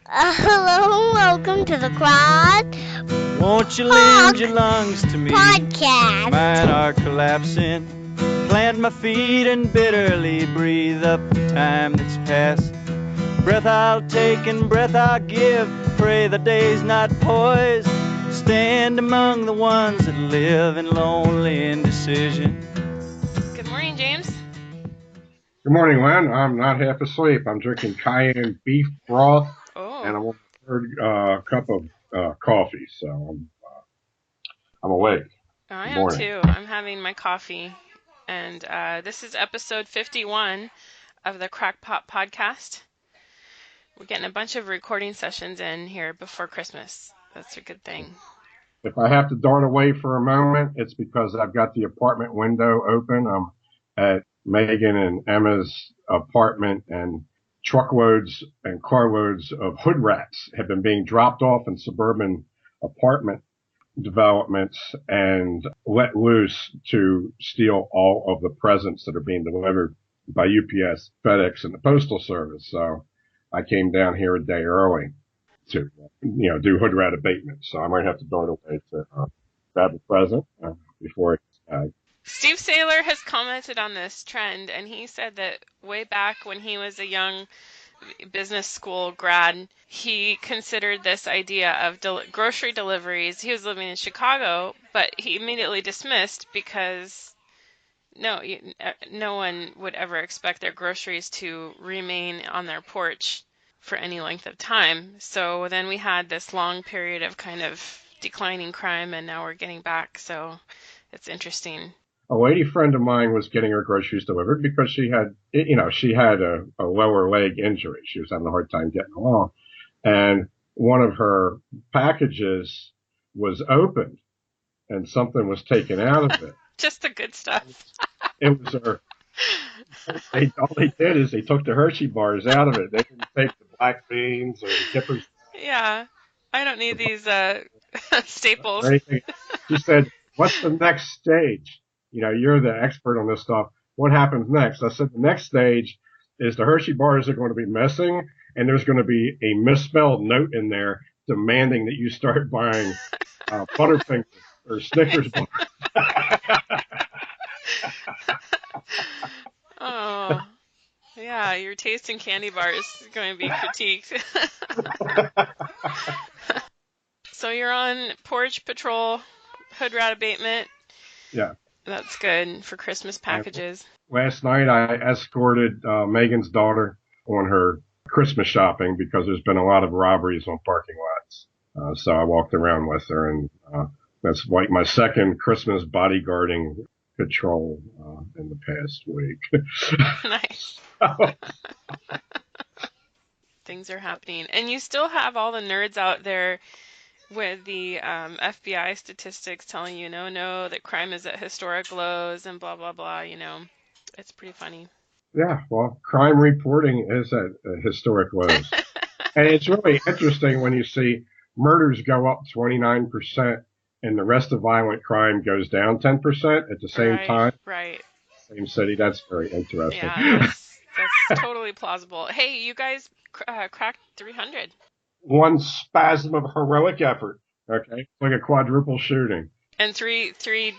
Hello, welcome to the Crackpot Won't you lend your lungs to me? Podcast. Mine are collapsing. Plant my feet and bitterly breathe up the time that's passed. Breath I'll take and breath I'll give. Pray the day's not poised. Stand among the ones that live in lonely indecision. Good morning, James. Good morning, Lynn. I'm not half asleep. I'm drinking cayenne beef broth, and I'm on the third cup of coffee, so I'm awake. I Good am morning. too. I'm having my coffee, and this is episode 51 of the Crackpot Podcast. We're getting a bunch of recording sessions in here before Christmas. That's a good thing. If I have to dart away for a moment, it's because I've got the apartment window open. I'm at Megan and Emma's apartment, and truckloads and carloads of hood rats have been being dropped off in suburban apartment developments and let loose to steal all of the presents that are being delivered by UPS, FedEx, and the Postal Service. So I came down here a day early to, do hood rat abatement. So I might have to dart away to grab a present before it. Steve Saylor has commented on this trend, and he said that way back when he was a young business school grad, he considered this idea of grocery deliveries. He was living in Chicago, but he immediately dismissed because no one would ever expect their groceries to remain on their porch for any length of time. So then we had this long period of kind of declining crime, and now we're getting back. So it's interesting. A lady friend of mine was getting her groceries delivered because she had a lower leg injury. She was having a hard time getting along. And one of her packages was opened and something was taken out of it. Just the good stuff. It was her. All they did is they took the Hershey bars out of it. They didn't take the black beans or the kippers. Yeah, I don't need these staples. Or anything. She said, "What's the next stage? You're the expert on this stuff. What happens next?" I said, "The next stage is the Hershey bars are going to be missing, and there's going to be a misspelled note in there demanding that you start buying Butterfingers or Snickers bars." Oh, yeah, your taste in candy bars is going to be critiqued. So you're on porch patrol, hood rat abatement. Yeah. That's good for Christmas packages. Last night I escorted Megan's daughter on her Christmas shopping because there's been a lot of robberies on parking lots. So I walked around with her, and that's like my second Christmas bodyguarding patrol in the past week. Nice. Things are happening. And you still have all the nerds out there with the FBI statistics telling you, no, that crime is at historic lows and blah, blah, blah, It's pretty funny. Yeah, well, crime reporting is at historic lows. And it's really interesting when you see murders go up 29% and the rest of violent crime goes down 10% at the same time. Right. Same city. That's very interesting. Yeah, that's totally plausible. Hey, you guys cracked 300. One spasm of heroic effort. Okay, like a quadruple shooting. And three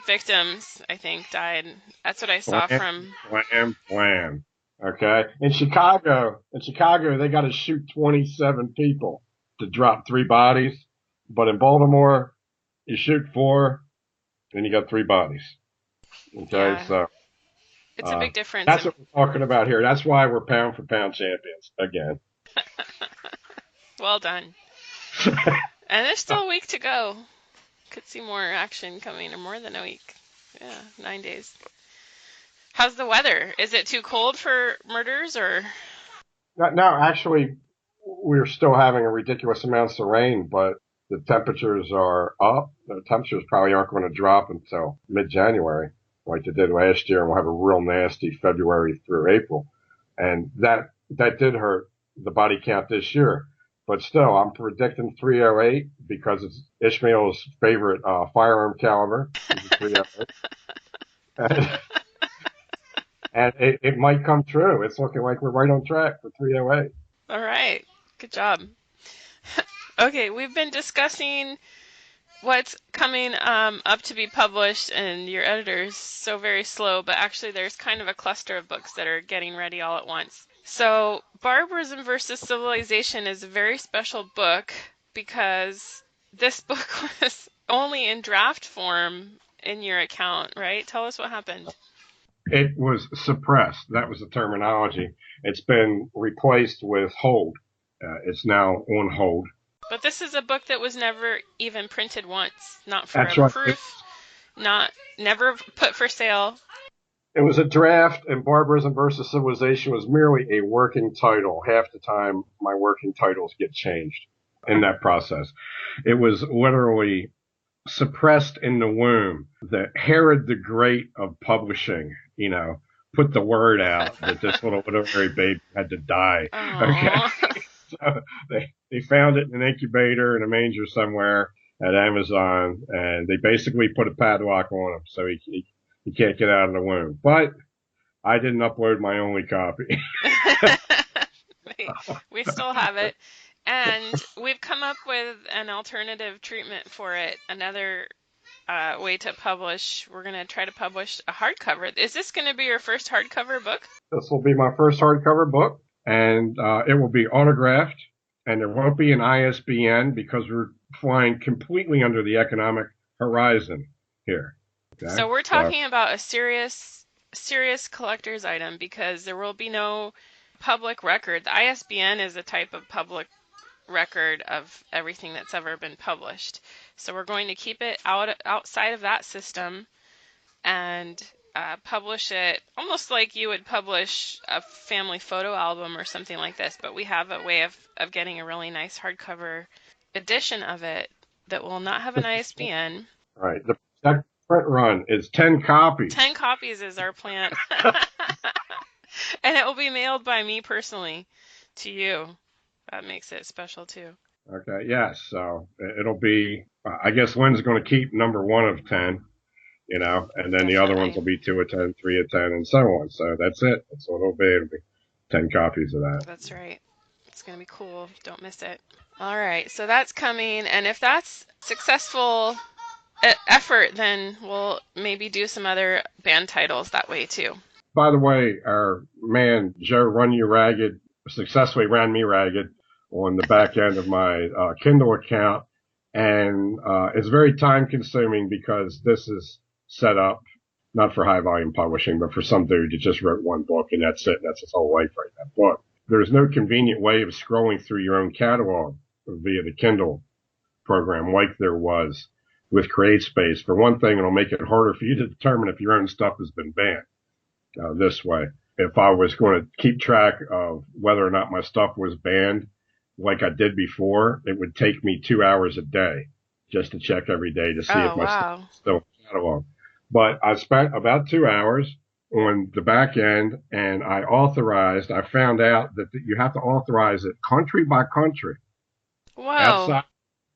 victims, I think, died. That's what I saw from. Blam. Okay, in Chicago, they got to shoot 27 people to drop 3 bodies, but in Baltimore, you shoot 4, and you got 3 bodies. Okay, yeah. So it's a big difference. That's what we're talking about here. That's why we're pound for pound champions again. Well done. And there's still a week to go. Could see more action coming, or more than a week. Yeah, 9 days. How's the weather? Is it too cold for murders, or? No, actually, we're still having a ridiculous amounts of rain, but the temperatures are up. The temperatures probably aren't going to drop until mid-January, like they did last year, and we'll have a real nasty February through April. And that did hurt the body count this year. But still, I'm predicting 308 because it's Ishmael's favorite firearm caliber. 308. And it might come true. It's looking like we're right on track for 308. All right. Good job. Okay, we've been discussing what's coming up to be published, and your editor's so very slow, but actually there's kind of a cluster of books that are getting ready all at once. So Barbarism versus Civilization is a very special book because this book was only in draft form in your account, right? Tell us what happened. It was suppressed. That was the terminology. It's been replaced with hold. It's now on hold. But this is a book that was never even printed once, not for That's a right. proof, never put for sale. It was a draft, and Barbarism versus Civilization was merely a working title. Half the time, my working titles get changed in that process. It was literally suppressed in the womb. The Herod the Great of publishing, put the word out that this little literary baby had to die. Aww. Okay. So they found it in an incubator in a manger somewhere at Amazon, and they basically put a padlock on him so he can't get out of the womb. But I didn't upload my only copy. We still have it. And we've come up with an alternative treatment for it, another way to publish. We're going to try to publish a hardcover. Is this going to be your first hardcover book? This will be my first hardcover book, and it will be autographed, and there won't be an ISBN because we're flying completely under the economic horizon here. Okay? So we're talking about a serious collector's item because there will be no public record. The ISBN is a type of public record of everything that's ever been published. So we're going to keep it outside of that system and publish it almost like you would publish a family photo album or something like this, but we have a way of getting a really nice hardcover edition of it that will not have an ISBN. Right. The print run is 10 copies. 10 copies is our plan. And it will be mailed by me personally to you. That makes it special too. Okay, yes. So it'll be, I guess Lynn's going to keep number 1 of 10, and then Definitely. the other ones will be 2 of 10, 3 of 10, and so on. So that's it. That's what it'll be. It'll be 10 copies of that. That's right. It's going to be cool. Don't miss it. All right. So that's coming. And if that's successful effort, then we'll maybe do some other band titles that way too. By the way, our man, Joe Run You Ragged, successfully ran me ragged on the back end of my Kindle account. And it's very time consuming because this is set up not for high volume publishing, but for some dude that just wrote one book and that's it. That's his whole life right now. But there's no convenient way of scrolling through your own catalog via the Kindle program like there was with CreateSpace. For one thing, it'll make it harder for you to determine if your own stuff has been banned this way. If I was going to keep track of whether or not my stuff was banned like I did before, it would take me 2 hours a day just to check every day to see if my stuff is still in the catalog. But I spent about 2 hours on the back end, and I found out that you have to authorize it country by country. Wow.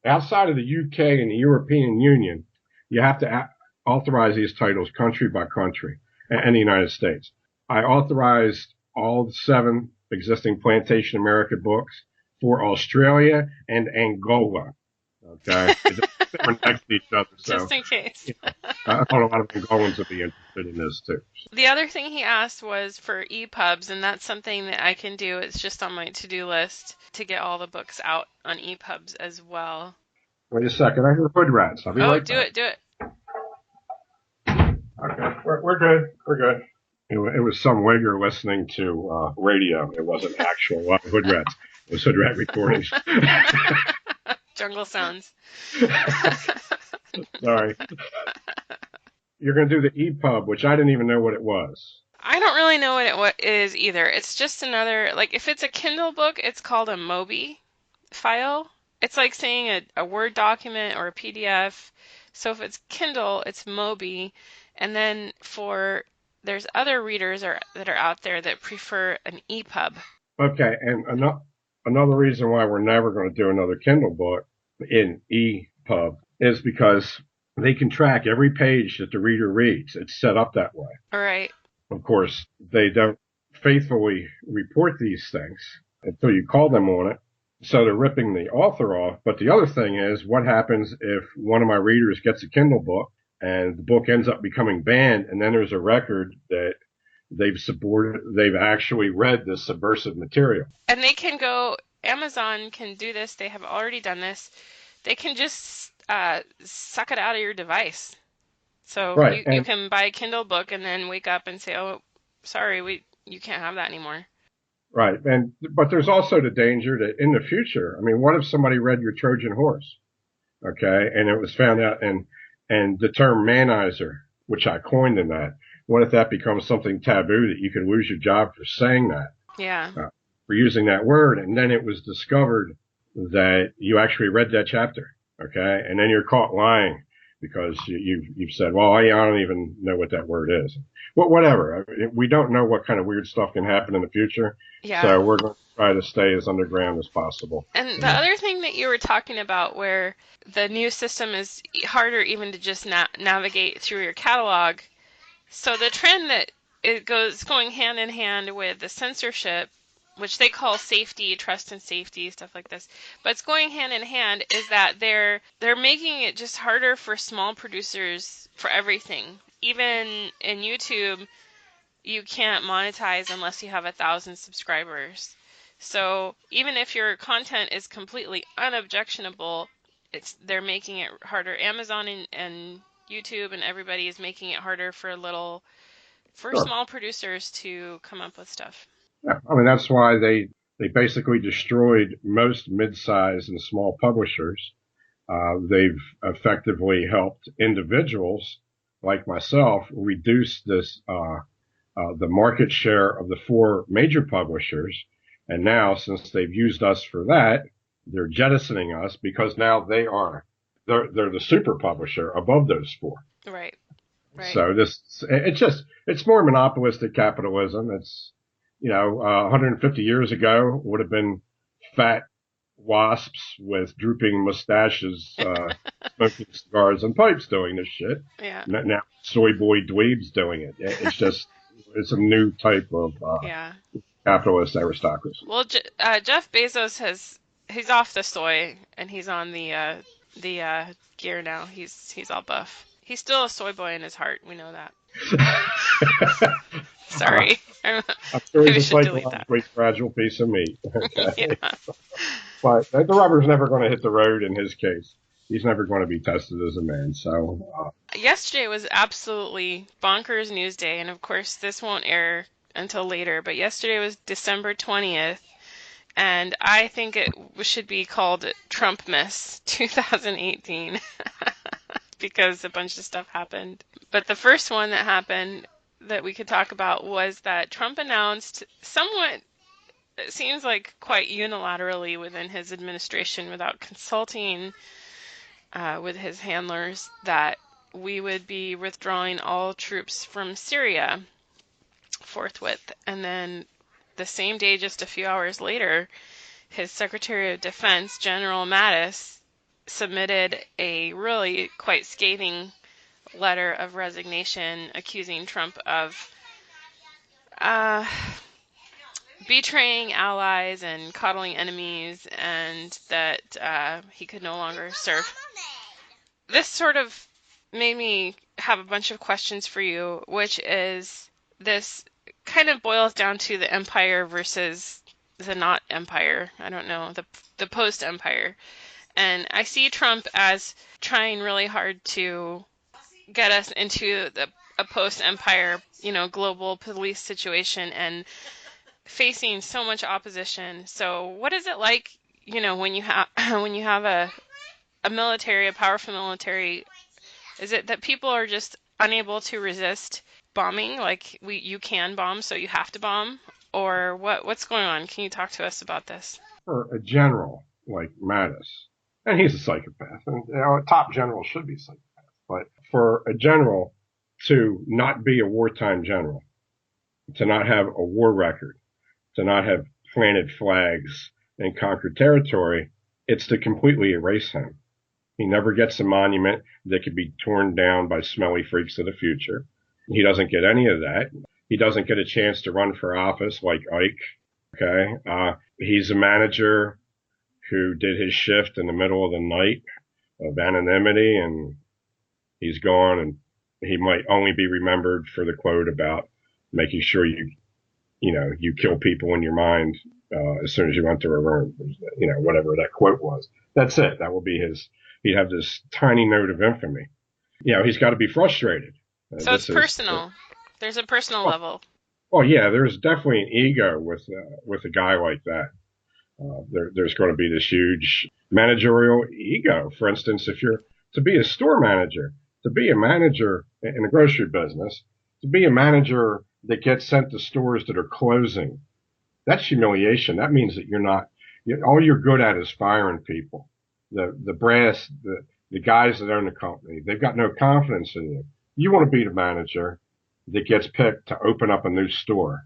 Outside of the UK and the European Union, you have to authorize these titles country by country, and the United States. I authorized all 7 existing Plantation America books for Australia and Angola. Okay. They were next to each other. So, just in case. I thought a lot of Angolans would be interested in this too. The other thing he asked was for EPUBs, and that's something that I can do. It's just on my to-do list to get all the books out on EPUBs as well. Wait a second. I hear hood rats. I'll be right back. Do it. Okay. We're good. We're good. It was some wigger listening to radio. It wasn't actual hood rats. It was hood rat recordings. Jungle sounds. Sorry. You're going to do the EPUB, which I didn't even know what it was. I don't really know what it is either. It's just another, like if it's a Kindle book, it's called a MOBI file. It's like saying a Word document or a PDF. So if it's Kindle, it's MOBI. And then there's other readers that are out there that prefer an EPUB. Okay, and another reason why we're never going to do another Kindle book in EPUB is because they can track every page that the reader reads. It's set up that way. All right. Of course, they don't faithfully report these things until you call them on it. So they're ripping the author off. But the other thing is, what happens if one of my readers gets a Kindle book and the book ends up becoming banned, and then there's a record that they've actually read this subversive material. And they can go, Amazon can do this. They have already done this. They can just suck it out of your device. So Right. you can buy a Kindle book and then wake up and say, oh, sorry, you can't have that anymore. Right. But there's also the danger that in the future, I mean, what if somebody read your Trojan horse? Okay. And it was found out and the term manizer, which I coined in that, what if that becomes something taboo that you could lose your job for saying that? Yeah. For using that word. And then it was discovered that you actually read that chapter. Okay. And then you're caught lying because you've said, well, I don't even know what that word is. Well, whatever. We don't know what kind of weird stuff can happen in the future. Yeah. So we're going to try to stay as underground as possible. And the other thing that you were talking about where the new system is harder even to just navigate through your catalog. So the trend that going hand in hand with the censorship, which they call safety, trust and safety, stuff like this, but it's going hand in hand, is that they're making it just harder for small producers for everything. Even in YouTube, you can't monetize unless you have 1,000 subscribers. So even if your content is completely unobjectionable, they're making it harder. Amazon and YouTube and everybody is making it harder for small producers to come up with stuff. Yeah, I mean, that's why they basically destroyed most mid-sized and small publishers. They've effectively helped individuals like myself reduce the market share of the 4 major publishers. And now, since they've used us for that, they're jettisoning us because now they're the super publisher above those 4. Right. So it's more monopolistic capitalism. It's, 150 years ago would have been fat wasps with drooping mustaches, smoking cigars and pipes doing this shit. Yeah. Now soy boy dweebs doing it. It's a new type of capitalist aristocracy. Well, Jeff Bezos he's off the soy and he's on the gear now. He's all buff. He's still a soy boy in his heart. We know that. Sorry. I'm sure he's a psychologically fragile piece of meat. Okay? Yeah. But the rubber's never going to hit the road in his case. He's never going to be tested as a man. So yesterday was absolutely bonkers news day, and of course this won't air until later. But yesterday was December 20th, and I think it should be called Trumpmas 2018 because a bunch of stuff happened. But the first one that happened that we could talk about was that Trump announced somewhat, it seems like quite unilaterally within his administration without consulting with his handlers, that we would be withdrawing all troops from Syria forthwith. And then the same day, just a few hours later, his Secretary of Defense, General Mattis, submitted a really quite scathing letter of resignation accusing Trump of betraying allies and coddling enemies, and that he could no longer serve. This sort of made me have a bunch of questions for you, which is, this kind of boils down to the empire versus the not empire. I don't know, the post-empire. And I see Trump as trying really hard to get us into a post-empire, global police situation and facing so much opposition. So what is it like, when you have a military, a powerful military? Is it that people are just unable to resist bombing? Like you can bomb, so you have to bomb? Or what's going on? Can you talk to us about this? For a general like Mattis, and he's a psychopath, and a top general should be a psychopath. But for a general to not be a wartime general, to not have a war record, to not have planted flags and conquered territory, it's to completely erase him. He never gets a monument that could be torn down by smelly freaks of the future. He doesn't get any of that. He doesn't get a chance to run for office like Ike. Okay. He's a manager who did his shift in the middle of the night of anonymity, and he's gone, and he might only be remembered for the quote about making sure you kill people in your mind as soon as you enter a room, whatever that quote was. That's it. That will be he'd have this tiny note of infamy. He's got to be frustrated. So it's personal. There's a personal level. Oh yeah, there's definitely an ego with a guy like that. There's going to be this huge managerial ego. For instance, if you're to be a store manager, to be a manager in the grocery business, to be a manager that gets sent to stores that are closing, that's humiliation. That means that all you're good at is firing people. The brass, the guys that own the company, they've got no confidence in you. You want to be the manager that gets picked to open up a new store.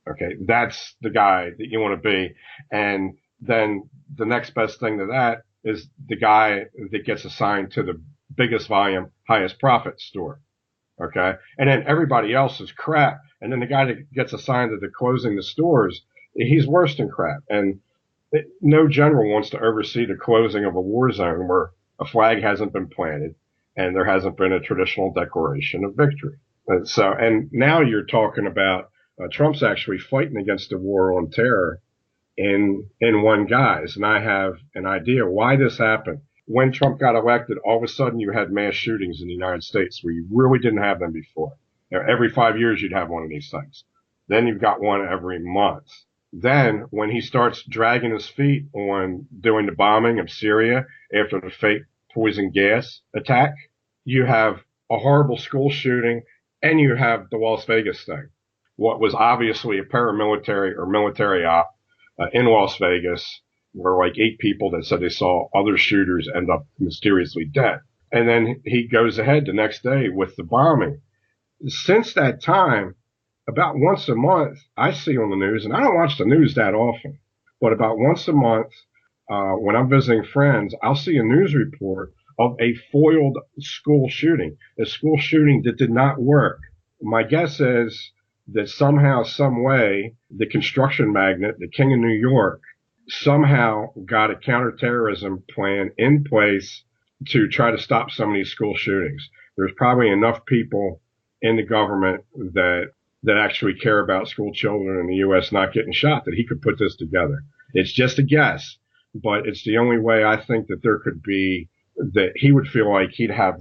Okay. That's the guy that you want to be. And then the next best thing to that is the guy that gets assigned to the biggest volume, highest profit store. Okay. And then everybody else is crap. And then the guy that gets assigned to the closing the stores, he's worse than crap. And no general wants to oversee the closing of a war zone where a flag hasn't been planted and there hasn't been a traditional declaration of victory. And now you're talking about Trump's actually fighting against the war on terror in one guise. And I have an idea why this happened. When Trump got elected, all of a sudden you had mass shootings in the United States where you really didn't have them before. Every 5 years you'd have one of these things. Then you've got one every month. Then when he starts dragging his feet on doing the bombing of Syria after the fake poison gas attack, you have a horrible school shooting and you have the Las Vegas thing. What was obviously a paramilitary or military op in Las Vegas, where like 8 people that said they saw other shooters end up mysteriously dead. And then he goes ahead the next day with the bombing. Since that time, about once a month, I see on the news, and I don't watch the news that often, but about once a month, when I'm visiting friends, I'll see a news report of a foiled school shooting, a school shooting that did not work. My guess is that somehow, some way, the construction magnate, the king of New York, somehow got a counterterrorism plan in place to try to stop some of these school shootings. There's probably enough people in the government that actually care about school children in the U.S. not getting shot that he could put this together. It's just a guess, but it's the only way I think that there could be, that he would feel like he'd have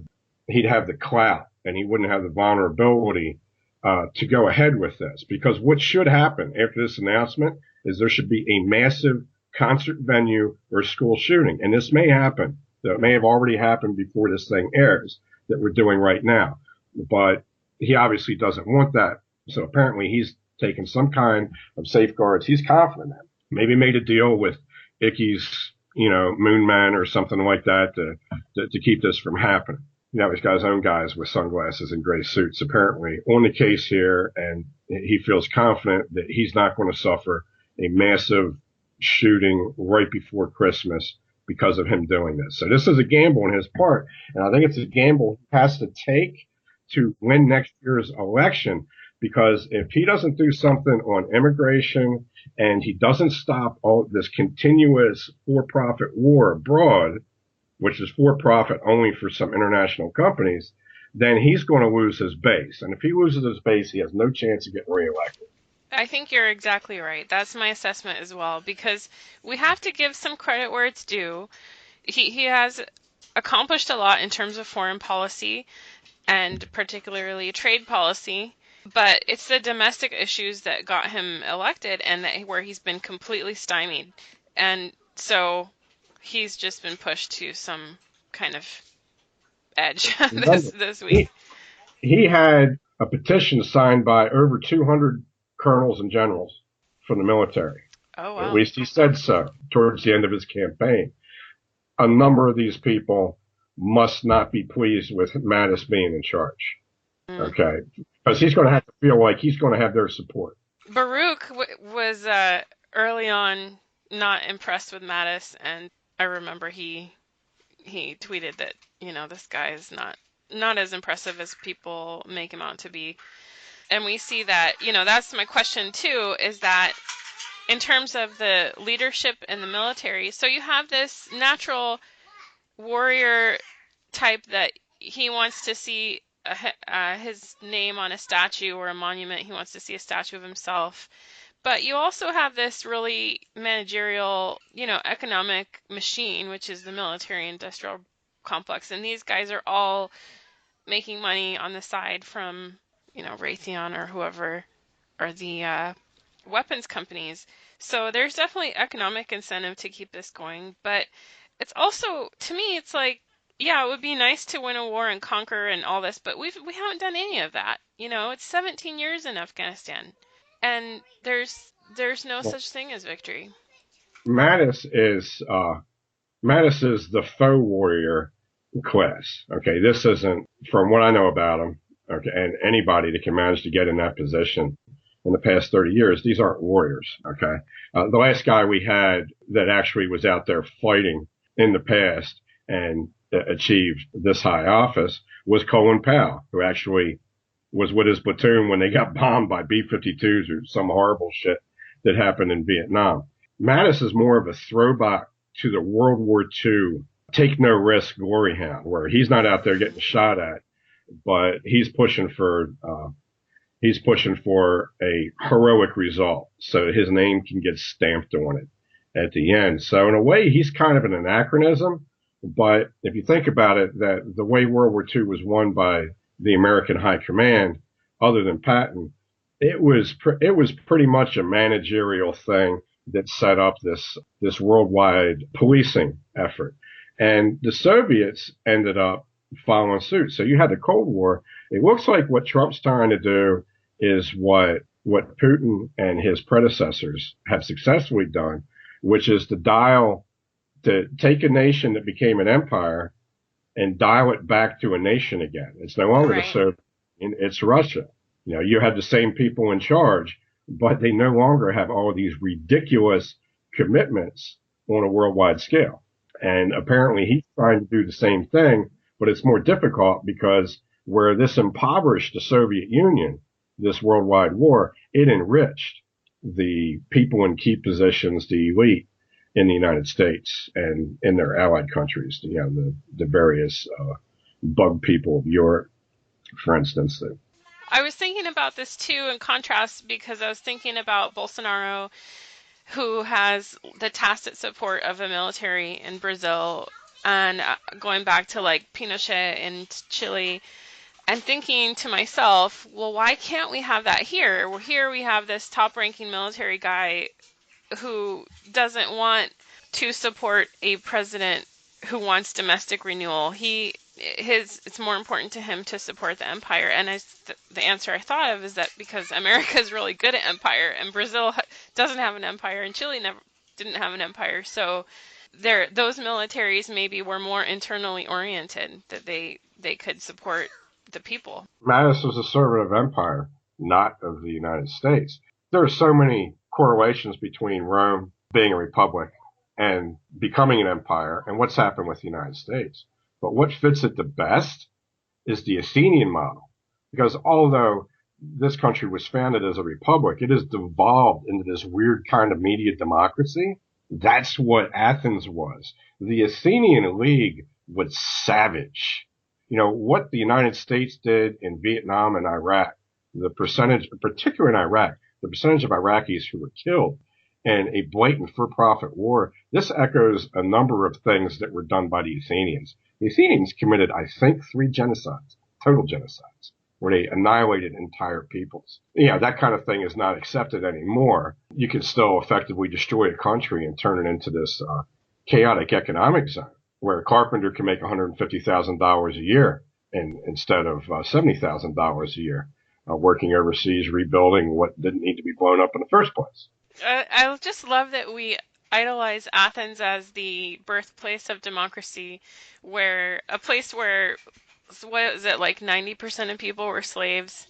the clout and he wouldn't have the vulnerability to go ahead with this. Because what should happen after this announcement is there should be a massive concert venue or school shooting. And this may happen. It may have already happened before this thing airs that we're doing right now. But he obviously doesn't want that. So apparently he's taken some kind of safeguards. He's confident in. Maybe made a deal with Icky's, Moon Man or something like that to keep this from happening. He's got his own guys with sunglasses and gray suits apparently on the case here. And he feels confident that he's not going to suffer a massive shooting right before Christmas because of him doing this. So this is a gamble on his part. And I think it's a gamble he has to take to win next year's election, because if he doesn't do something on immigration and he doesn't stop all this continuous for-profit war abroad, which is for-profit only for some international companies, then he's going to lose his base. And if he loses his base, he has no chance of getting reelected. I think you're exactly right. That's my assessment as well, because we have to give some credit where it's due. He has accomplished a lot in terms of foreign policy and particularly trade policy, but it's the domestic issues that got him elected and where he's been completely stymied. And so he's just been pushed to some kind of edge this week. He had a petition signed by over 200 colonels and generals from the military. Oh, wow. At least he said so towards the end of his campaign. A number of these people must not be pleased with Mattis being in charge. Okay. Because he's going to have to feel like he's going to have their support. Baruch was early on not impressed with Mattis, and I remember he tweeted that, this guy is not as impressive as people make him out to be. And we see that, that's my question too, is that in terms of the leadership in the military. So you have this natural warrior type that he wants to see his name on a statue or a monument. He wants to see a statue of himself. But you also have this really managerial, economic machine, which is the military-industrial complex. And these guys are all making money on the side from, Raytheon or whoever are the weapons companies. So there's definitely economic incentive to keep this going. But it's also, to me, it's like, yeah, it would be nice to win a war and conquer and all this, but we haven't done any of that. It's 17 years in Afghanistan, and there's no such thing as victory. Mattis is the faux warrior class. Okay, this isn't, from what I know about him, okay, and anybody that can manage to get in that position in the past 30 years, these aren't warriors. Okay, the last guy we had that actually was out there fighting in the past and achieved this high office was Colin Powell, who actually was with his platoon when they got bombed by B-52s or some horrible shit that happened in Vietnam. Mattis is more of a throwback to the World War II take no risk glory hound, where he's not out there getting shot at, but he's pushing for a heroic result so his name can get stamped on it at the end. So in a way, he's kind of an anachronism. But if you think about it, that the way World War II was won by the American High Command, other than Patton, it was pretty much a managerial thing that set up this worldwide policing effort. And the Soviets ended up following suit. So you had the Cold War. It looks like what Trump's trying to do is what Putin and his predecessors have successfully done, which is to take a nation that became an empire and dial it back to a nation again. It's no longer the Soviet Union, it's Russia. You have the same people in charge, but they no longer have all of these ridiculous commitments on a worldwide scale. And apparently he's trying to do the same thing, but it's more difficult because where this impoverished the Soviet Union, this worldwide war, it enriched the people in key positions, the elite in the United States and in their allied countries, the various bug people of Europe, for instance. I was thinking about this too in contrast because I was thinking about Bolsonaro, who has the tacit support of the military in Brazil, and going back to like Pinochet in Chile, and thinking to myself, well, why can't we have that here? Well, here we have this top-ranking military guy who doesn't want to support a president who wants domestic renewal. It's more important to him to support the empire. And the answer I thought of is that because America is really good at empire, and Brazil doesn't have an empire, and Chile didn't have an empire. So those militaries maybe were more internally oriented, that they could support the people. Mattis was a servant of empire, not of the United States. There are so many correlations between Rome being a republic and becoming an empire and what's happened with the United States. But what fits it the best is the Athenian model, because although this country was founded as a republic, it has devolved into this weird kind of media democracy. That's what Athens was. The Athenian League was savage. What the United States did in Vietnam and Iraq, the percentage, particularly in Iraq, the percentage of Iraqis who were killed in a blatant for-profit war, this echoes a number of things that were done by the Athenians. The Athenians committed, I think, 3 genocides, total genocides, where they annihilated entire peoples. That kind of thing is not accepted anymore. You can still effectively destroy a country and turn it into this chaotic economic zone where a carpenter can make $150,000 a year instead of $70,000 a year, working overseas, rebuilding what didn't need to be blown up in the first place. I just love that we idolize Athens as the birthplace of democracy, where a place where, what is it, like 90% of people were slaves?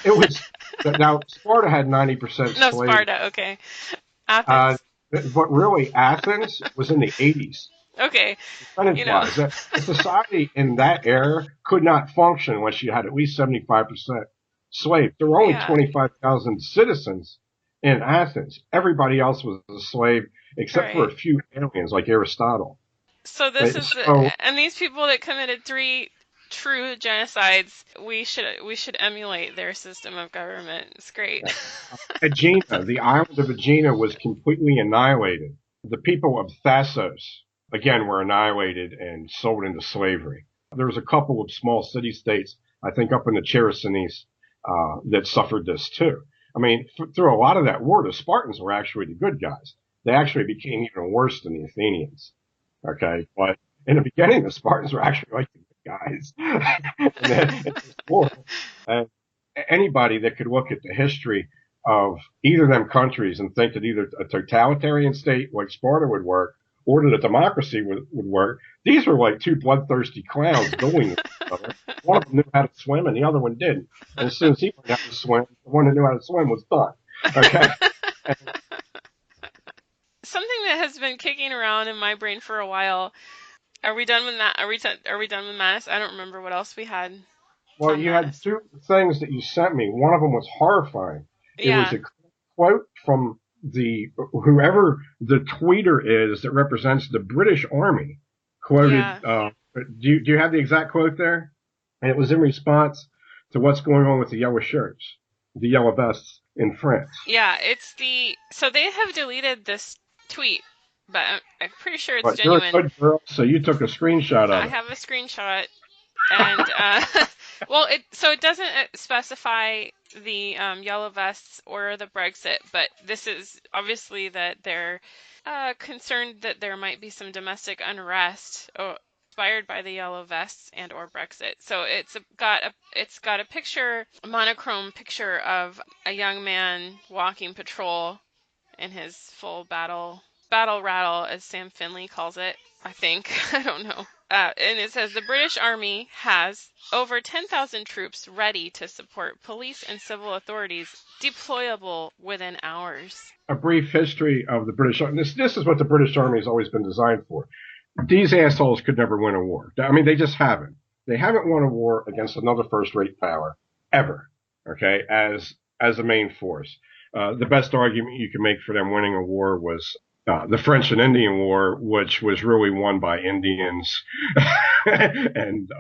It was, now Sparta had 90% slaves. No, Sparta, okay. Athens. But really, Athens was in the 80s. Okay. Percentage-wise, the society in that era could not function unless you had at least 75% slaves. There were only 25,000 citizens in Athens. Everybody else was a slave except for a Right. few aliens like Aristotle. So this is So and these people that committed 3 true genocides, we should emulate their system of government. It's great. Aegina, the island of Aegina, was completely annihilated. The people of Thasos, again, were annihilated and sold into slavery. There was a couple of small city-states, I think up in the Chersonese, that suffered this too. I mean, through a lot of that war, the Spartans were actually the good guys. They actually became even worse than the Athenians. Okay, but in the beginning, the Spartans were actually like the good guys. And then in this war, and anybody that could look at the history of either of them countries and think that either a totalitarian state like Sparta would work or that a democracy would work, these were like two bloodthirsty clowns dueling with each other. One of them knew how to swim and the other one didn't. And as soon as he learned how to swim, the one that knew how to swim was done. Okay. Something that has been kicking around in my brain for a while. Are we done with that? Are we done with mass? I don't remember what else we had. Well, you had 2 things that you sent me. One of them was horrifying. It was a quote from whoever the tweeter is that represents the British Army. Quoted. Yeah. Do you have the exact quote there? And it was in response to what's going on with the yellow shirts, the yellow vests in France. Yeah, so they have deleted this tweet, but I'm pretty sure it's But genuine. you're a good girl, so you took a screenshot of it. I have a screenshot, and well, it doesn't specify the yellow vests or the Brexit, but this is obviously that they're concerned that there might be some domestic unrest inspired by the yellow vests and or Brexit. So it's got a picture, a monochrome picture of a young man walking patrol in his full battle rattle, as Sam Finley calls it, I think. I don't know. And it says the British Army has over 10,000 troops ready to support police and civil authorities deployable within hours. A brief history of the British Army. This is what the British Army has always been designed for. These assholes could never win a war. I mean, they just haven't. They haven't won a war against another first-rate power ever. Okay, as a main force. The best argument you can make for them winning a war was the French and Indian War, which was really won by Indians and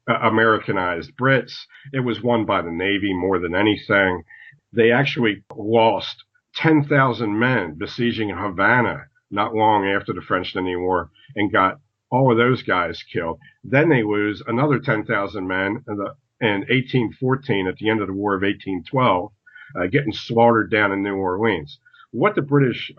Americanized Brits. It was won by the Navy more than anything. They actually lost 10,000 men besieging Havana not long after the French and Indian War and got all of those guys killed. Then they lose another 10,000 men in 1814 at the end of the War of 1812, getting slaughtered down in New Orleans. What the British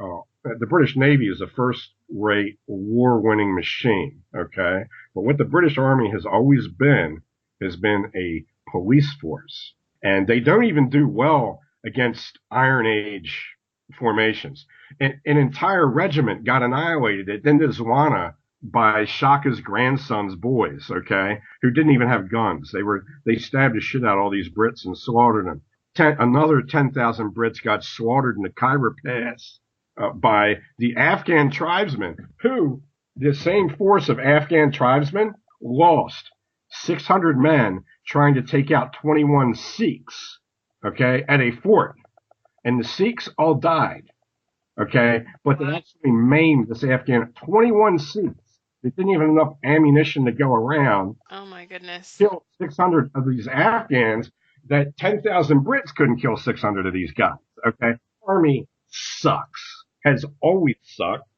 Navy is a first-rate war-winning machine, okay? But what the British Army has always been a police force. And they don't even do well against Iron Age formations. An entire regiment got annihilated at Dindaswana by Shaka's grandson's boys, okay, who didn't even have guns. They stabbed the shit out of all these Brits and slaughtered them. Another 10,000 Brits got slaughtered in the Khyber Pass by the Afghan tribesmen, who the same force of Afghan tribesmen lost 600 men trying to take out 21 Sikhs, okay, at a fort. And the Sikhs all died, okay, but they actually maimed this Afghan 21 Sikhs. They didn't even have enough ammunition to go around. Oh my goodness. Killed 600 of these Afghans. That 10,000 Brits couldn't kill 600 of these guys, okay? Army sucks. Has always sucked.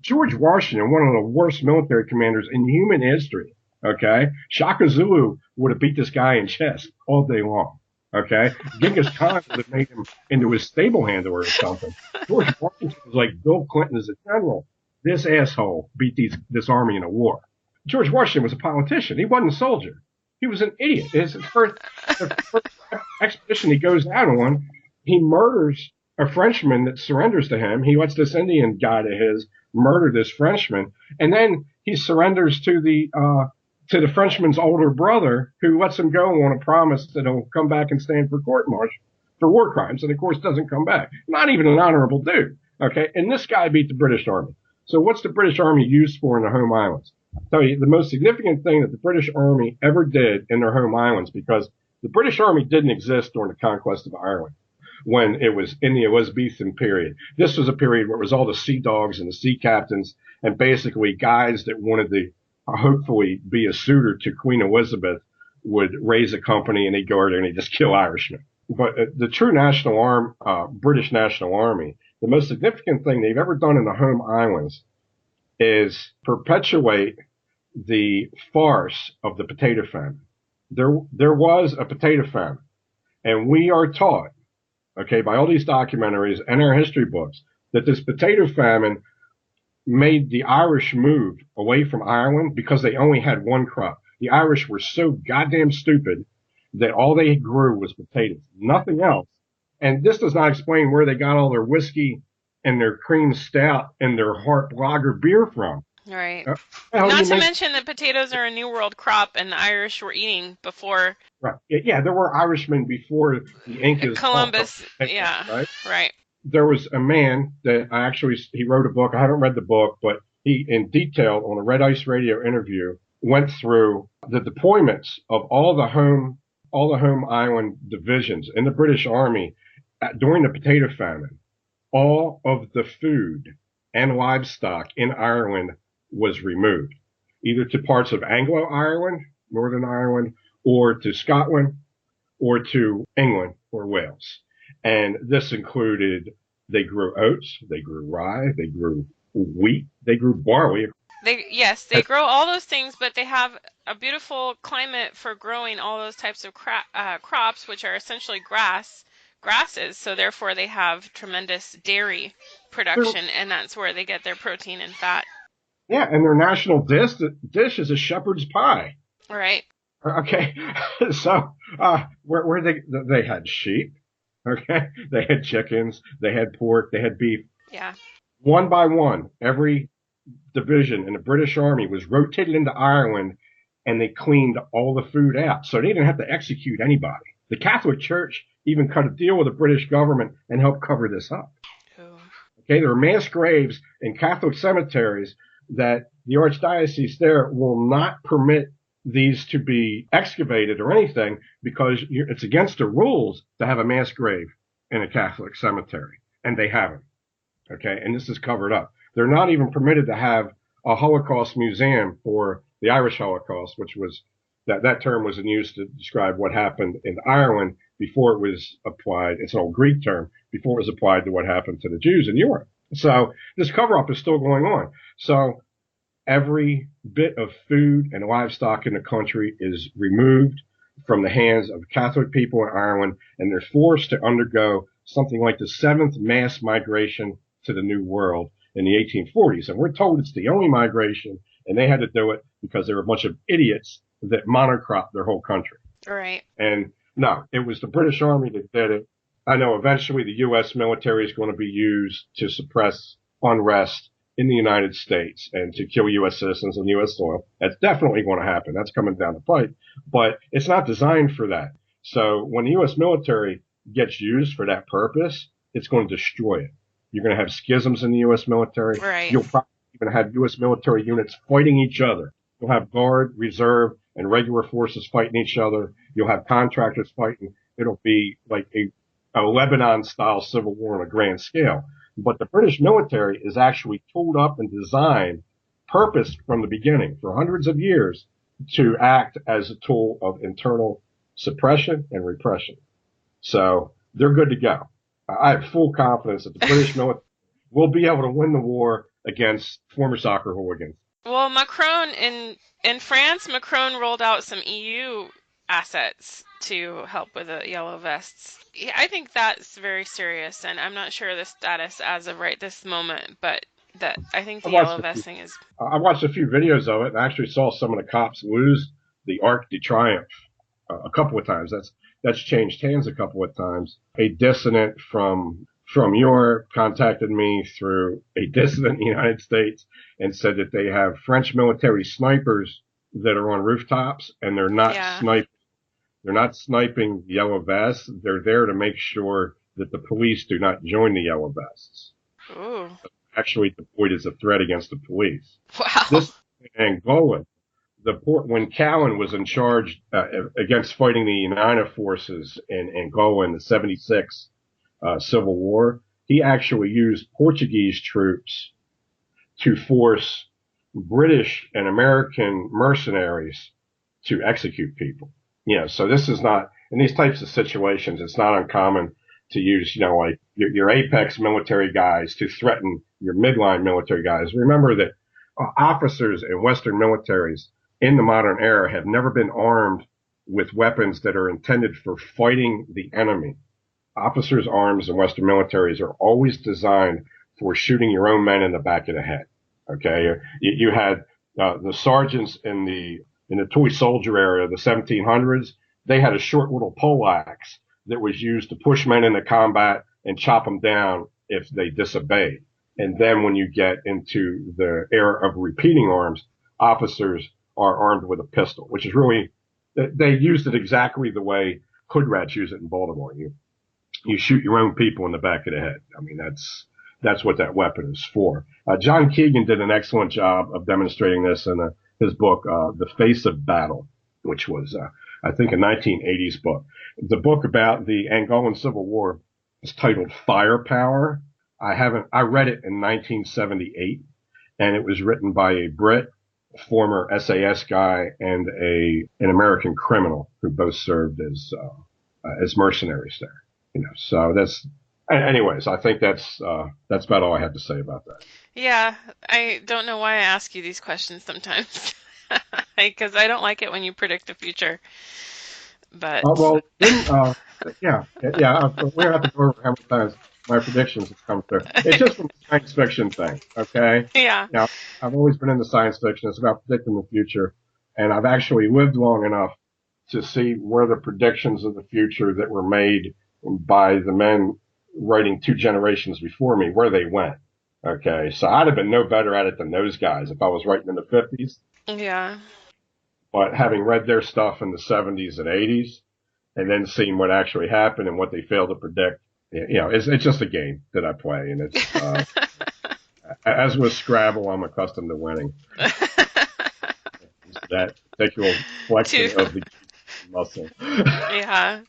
George Washington, one of the worst military commanders in human history, okay? Shaka Zulu would have beat this guy in chess all day long, okay? Genghis Khan would have made him into his stable handler or something. George Washington was like Bill Clinton as a general. This asshole beat this army in a war. George Washington was a politician. He wasn't a soldier. He was an idiot. His first expedition he goes out on, he murders a Frenchman that surrenders to him. He lets this Indian guy to his murder this Frenchman, and then he surrenders to the Frenchman's older brother, who lets him go on a promise that he'll come back and stand for court-martial for war crimes, and of course doesn't come back. Not even an honorable dude. Okay, and this guy beat the British Army. So what's the British Army used for in the home islands? I'll tell you, the most significant thing that the British Army ever did in their home islands, because the British Army didn't exist during the conquest of Ireland. when it was in the Elizabethan period. This was a period where it was all the sea dogs and the sea captains and basically guys that wanted to hopefully be a suitor to Queen Elizabeth would raise a company and they'd go over there and they'd just kill Irishmen. But the true British National Army, the most significant thing they've ever done in the home islands is perpetuate the farce of the potato famine. There was a potato famine, and we are taught, okay, by all these documentaries and our history books, that this potato famine made the Irish move away from Ireland because they only had one crop. The Irish were so goddamn stupid that all they grew was potatoes, nothing else. And this does not explain where they got all their whiskey and their cream stout and their Hart Lager beer from. Right. Not to mention that potatoes are a New World crop and the Irish were eating before. Right. Yeah, there were Irishmen before the Incas. Columbus. Yeah. Right. There was a man that he wrote a book. I haven't read the book, but he, in detail, on a Red Ice Radio interview, went through the deployments of all the home island divisions in the British Army during the potato famine. All of the food and livestock in Ireland was removed, either to parts of Anglo-Ireland, Northern Ireland, or to Scotland, or to England or Wales. And this included, they grew oats, they grew rye, they grew wheat, they grew barley. They grow all those things, but they have a beautiful climate for growing all those types of crops, which are essentially grasses. So therefore they have tremendous dairy production, and that's where they get their protein and fat. Yeah, and their national dish is a shepherd's pie. Right. Okay, so where they had sheep, okay, they had chickens, they had pork, they had beef. Yeah. One by one, every division in the British Army was rotated into Ireland, and they cleaned all the food out, so they didn't have to execute anybody. The Catholic Church even cut a deal with the British government and helped cover this up. Oh. Okay, there are mass graves in Catholic cemeteries that the archdiocese there will not permit these to be excavated or anything because it's against the rules to have a mass grave in a Catholic cemetery, and they haven't. Okay, and this is covered up. They're not even permitted to have a Holocaust museum for the Irish Holocaust, which was that term was used to describe what happened in Ireland before it was applied. It's an old Greek term before it was applied to what happened to the Jews in Europe. So this cover-up is still going on. So every bit of food and livestock in the country is removed from the hands of Catholic people in Ireland, and they're forced to undergo something like the 7th mass migration to the New World in the 1840s. And we're told it's the only migration, and they had to do it because they were a bunch of idiots that monocropped their whole country. Right. And no, it was the British Army that did it. I know eventually the U.S. military is going to be used to suppress unrest in the United States and to kill U.S. citizens on U.S. soil. That's definitely going to happen. That's coming down the pipe. But it's not designed for that. So when the U.S. military gets used for that purpose, it's going to destroy it. You're going to have schisms in the U.S. military. Right. You'll probably even have U.S. military units fighting each other. You'll have Guard, Reserve, and regular forces fighting each other. You'll have contractors fighting. It'll be like a Lebanon-style civil war on a grand scale. But the British military is actually tooled up and designed, purposed from the beginning for hundreds of years to act as a tool of internal suppression and repression. So they're good to go. I have full confidence that the British military will be able to win the war against former soccer hooligans. Well, Macron in France, Macron rolled out some EU assets to help with the yellow vests. I think that's very serious, and I'm not sure the status as of right this moment, but that I think the yellow vest thing is. I watched a few videos of it and actually saw some of the cops lose the Arc de Triomphe a couple of times. That's changed hands a couple of times. A dissident from Europe contacted me through a dissident in the United States and said that they have French military snipers that are on rooftops, and they're not sniping. They're not sniping yellow vests. They're there to make sure that the police do not join the yellow vests. Ooh. Actually deployed as a threat against the police. Wow. This in Angola, when Cowan was in charge against fighting the United forces in Angola in the 76 Civil War. He actually used Portuguese troops to force British and American mercenaries to execute people. So this is not, in these types of situations, it's not uncommon to use, like your apex military guys to threaten your midline military guys. Remember that officers in Western militaries in the modern era have never been armed with weapons that are intended for fighting the enemy. Officers' arms in Western militaries are always designed for shooting your own men in the back of the head. Okay, you had the sergeants in the toy soldier era, the 1700s. They had a short little poleaxe that was used to push men into combat and chop them down if they disobeyed. And then when you get into the era of repeating arms, officers are armed with a pistol, which is really, they used it exactly the way hood rats use it in Baltimore. You shoot your own people in the back of the head. I mean, that's what that weapon is for. John Keegan did an excellent job of demonstrating this in his book, The Face of Battle, which was, I think, a 1980s book. The book about the Angolan Civil War is titled Firepower. I read it in 1978, and it was written by a Brit, former SAS guy, and an American criminal who both served as mercenaries there. So anyways, I think that's about all I have to say about that. Yeah, I don't know why I ask you these questions sometimes, because I don't like it when you predict the future. But yeah, we don't have to go over how many times my predictions have come through. It's just from a science fiction thing, okay? Yeah. Now, I've always been into science fiction. It's about predicting the future, and I've actually lived long enough to see where the predictions of the future that were made by the men writing 2 generations before me, where they went. Okay, so I'd have been no better at it than those guys if I was writing in the 50s. Yeah. But having read their stuff in the 70s and 80s, and then seeing what actually happened and what they failed to predict, it's just a game that I play. And it's, as with Scrabble, I'm accustomed to winning. That sexual flexion of the muscle. Yeah.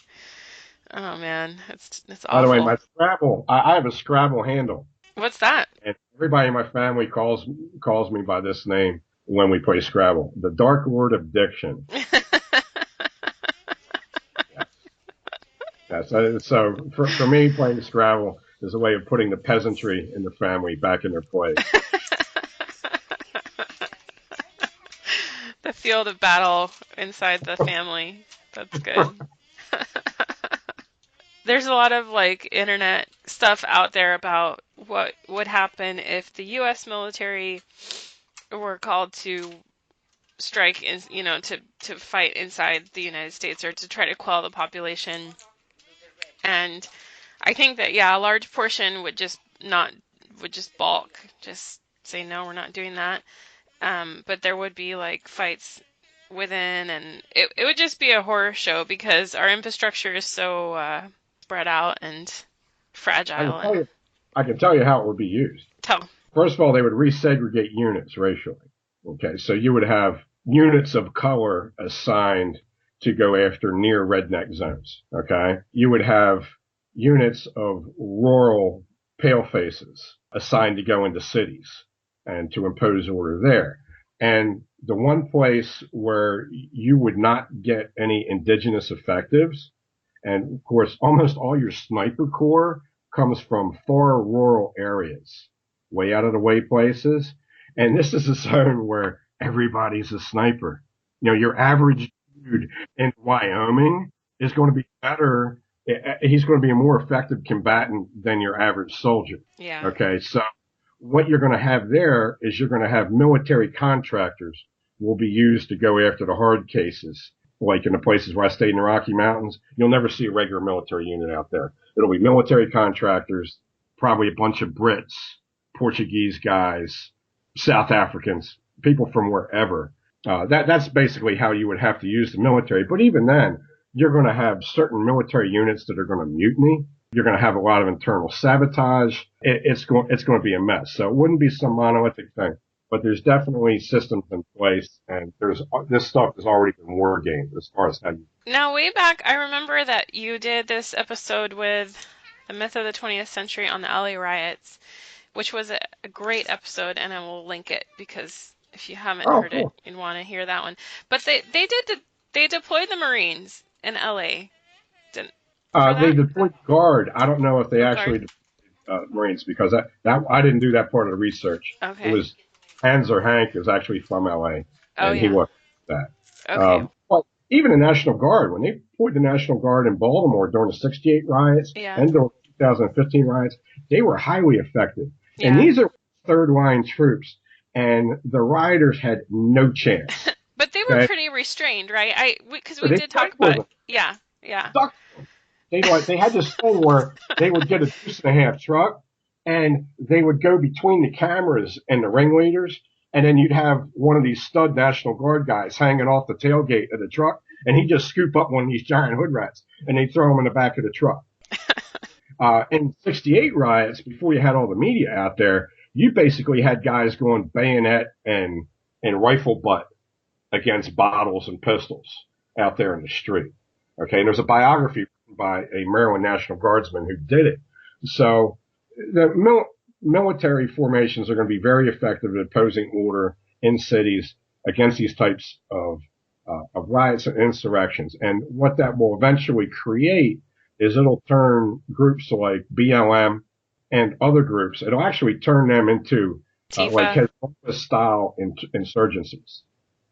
Oh man, it's awful. By the way, my Scrabble, I have a Scrabble handle. What's that? And everybody in my family calls me by this name when we play Scrabble. The Dark Lord of Diction. Yes. So for me, playing Scrabble is a way of putting the peasantry in the family back in their place. The field of battle inside the family. That's good. There's a lot of internet stuff out there about what would happen if the U.S. military were called to strike, to fight inside the United States or to try to quell the population. And I think that, a large portion would just balk, just say, no, we're not doing that. But there would be fights within, and it would just be a horror show because our infrastructure is so spread out and fragile. I can tell you how it would be used. Tell. First of all, they would resegregate units racially. Okay, so you would have units of color assigned to go after near redneck zones. Okay, you would have units of rural palefaces assigned to go into cities and to impose order there. And the one place where you would not get any indigenous effectives, and of course, almost all your sniper corps comes from far rural areas, way out of the way places. And this is a zone where everybody's a sniper. Your average dude in Wyoming is going to be better. He's going to be a more effective combatant than your average soldier. Yeah. Okay. So what you're going to have there is you're going to have military contractors will be used to go after the hard cases. Like in the places where I stayed in the Rocky Mountains, you'll never see a regular military unit out there. It'll be military contractors, probably a bunch of Brits, Portuguese guys, South Africans, people from wherever. That's basically how you would have to use the military. But even then, you're going to have certain military units that are going to mutiny. You're going to have a lot of internal sabotage. It's going to be a mess. So it wouldn't be some monolithic thing. But there's definitely systems in place, and this stuff has already been war gamed as far as how you. Now, way back, I remember that you did this episode with The Myth of the 20th Century on the LA Riots, which was a great episode, and I will link it because if you haven't heard cool. it, you'd want to hear that one. But they deployed the Marines in LA. They deployed Guard. I don't know if they actually Guard. Marines, because that I didn't do that part of the research. Okay. It was Hank is actually from LA, and he was that. Okay. But even the National Guard, when they deployed the National Guard in Baltimore during the '68 riots and during the 2015 riots, they were highly effective. Yeah. And these are third line troops, and the rioters had no chance. But they were pretty restrained, right? Because we did talk about it. Yeah. They had this thing where they would get a 2.5 truck, and they would go between the cameras and the ringleaders, and then you'd have one of these stud National Guard guys hanging off the tailgate of the truck, and he'd just scoop up one of these giant hood rats, and they'd throw them in the back of the truck. In '68 riots, before you had all the media out there, you basically had guys going bayonet and rifle butt against bottles and pistols out there in the street. Okay, and there's a biography by a Maryland National Guardsman who did it. So the military formations are going to be very effective at imposing order in cities against these types of riots and insurrections. And what that will eventually create is it'll turn groups like BLM and other groups, it'll actually turn them into like Hezbollah-style insurgencies.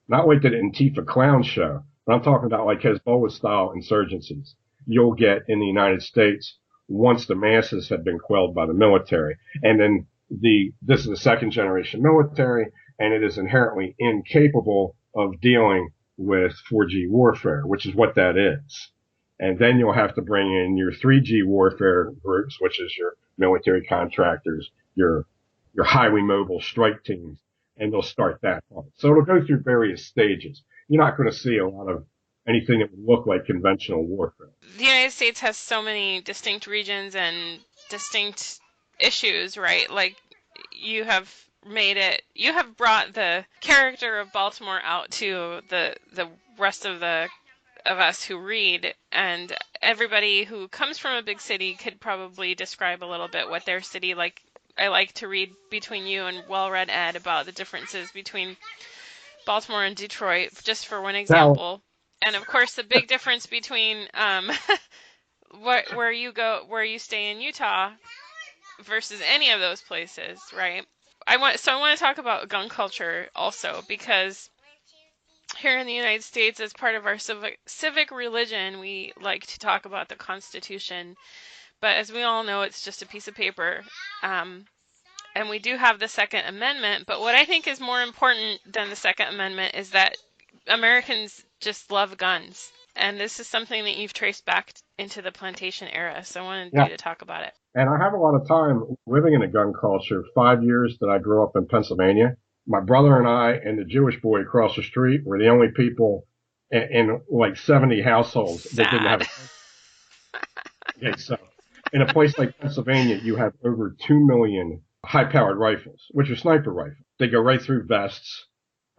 Not like the Antifa clown show, but I'm talking about like Hezbollah-style insurgencies you'll get in the United States once the masses have been quelled by the military. And then this is a second generation military, and it is inherently incapable of dealing with 4G warfare, which is what that is. And then you'll have to bring in your 3G warfare groups, which is your military contractors, your highly mobile strike teams, and they'll start that on. So it'll go through various stages. You're not going to see a lot of anything that would look like conventional warfare. The United States has so many distinct regions and distinct issues, right? Like you have brought the character of Baltimore out to the rest of us who read, and everybody who comes from a big city could probably describe a little bit what their city like. I like to read between you and well-read Ed about the differences between Baltimore and Detroit, just for one example. And of course, the big difference between where you stay in Utah versus any of those places, right? I want to talk about gun culture also, because here in the United States, as part of our civic religion, we like to talk about the Constitution. But as we all know, it's just a piece of paper. And we do have the Second Amendment. But what I think is more important than the Second Amendment is that Americans just love guns. And this is something that you've traced back into the plantation era. So I wanted you to talk about it. And I have a lot of time living in a gun culture. 5 years that I grew up in Pennsylvania. My brother and I and the Jewish boy across the street were the only people in like 70 households that didn't have a Okay, so in a place like Pennsylvania, you have over 2 million high-powered rifles, which are sniper rifles. They go right through vests.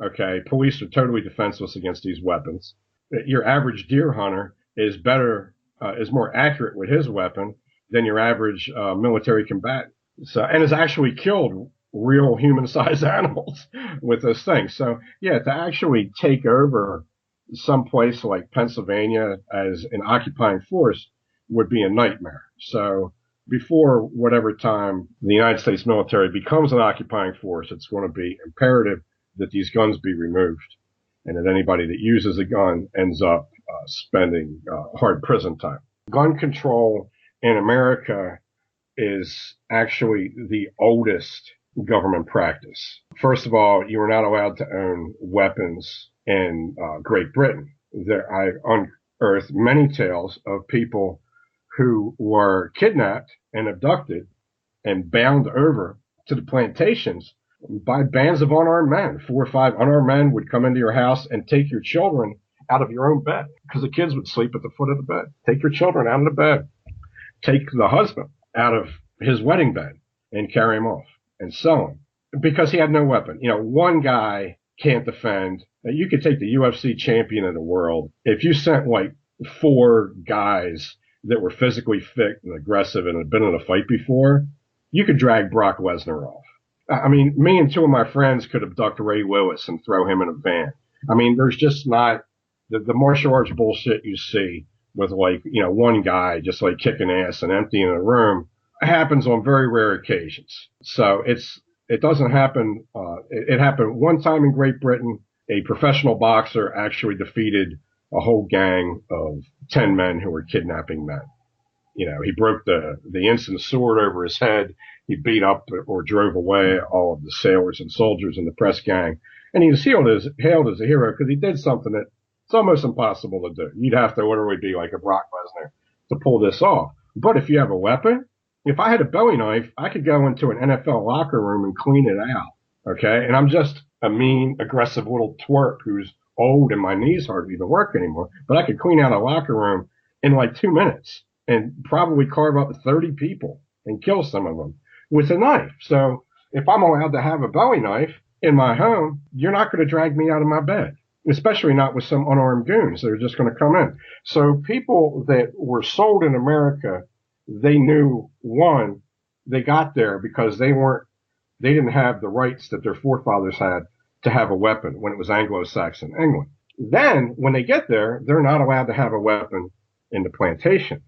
Okay, police are totally defenseless against these weapons. Your average deer hunter is more accurate with his weapon than your average military combatant. So, and has actually killed real human-sized animals with those things. So, yeah, to actually take over some place like Pennsylvania as an occupying force would be a nightmare. So before whatever time the United States military becomes an occupying force, it's going to be imperative that these guns be removed, and that anybody that uses a gun ends up spending hard prison time. Gun control in America is actually the oldest government practice. First of all, you are not allowed to own weapons in Great Britain. I've unearthed many tales of people who were kidnapped and abducted and bound over to the plantations by bands of unarmed men. 4 or 5 unarmed men would come into your house and take your children out of your own bed, because the kids would sleep at the foot of the bed. Take your children out of the bed. Take the husband out of his wedding bed and carry him off and sell him because he had no weapon. You know, one guy can't defend. You could take the UFC champion of the world. If you sent like 4 guys that were physically fit and aggressive and had been in a fight before, you could drag Brock Lesnar off. I mean, me and two of my friends could abduct Ray Lewis and throw him in a van. I mean, there's just not the martial arts bullshit you see with like, one guy just like kicking ass and emptying a room happens on very rare occasions. So it doesn't happen. It happened one time in Great Britain. A professional boxer actually defeated a whole gang of 10 men who were kidnapping men. He broke the ensign's sword over his head. He beat up or drove away all of the sailors and soldiers in the press gang. And he was hailed as a hero because he did something that it's almost impossible to do. You'd have to literally be like a Brock Lesnar to pull this off. But if you have a weapon, if I had a Bowie knife, I could go into an NFL locker room and clean it out. Okay. And I'm just a mean, aggressive little twerp who's old and my knees hardly even work anymore. But I could clean out a locker room in like 2 minutes and probably carve up 30 people and kill some of them with a knife. So if I'm allowed to have a Bowie knife in my home, you're not going to drag me out of my bed, especially not with some unarmed goons that are just going to come in. So people that were sold in America, they knew, one, they got there because they didn't have the rights that their forefathers had to have a weapon when it was Anglo-Saxon England. Then when they get there, they're not allowed to have a weapon in the plantation.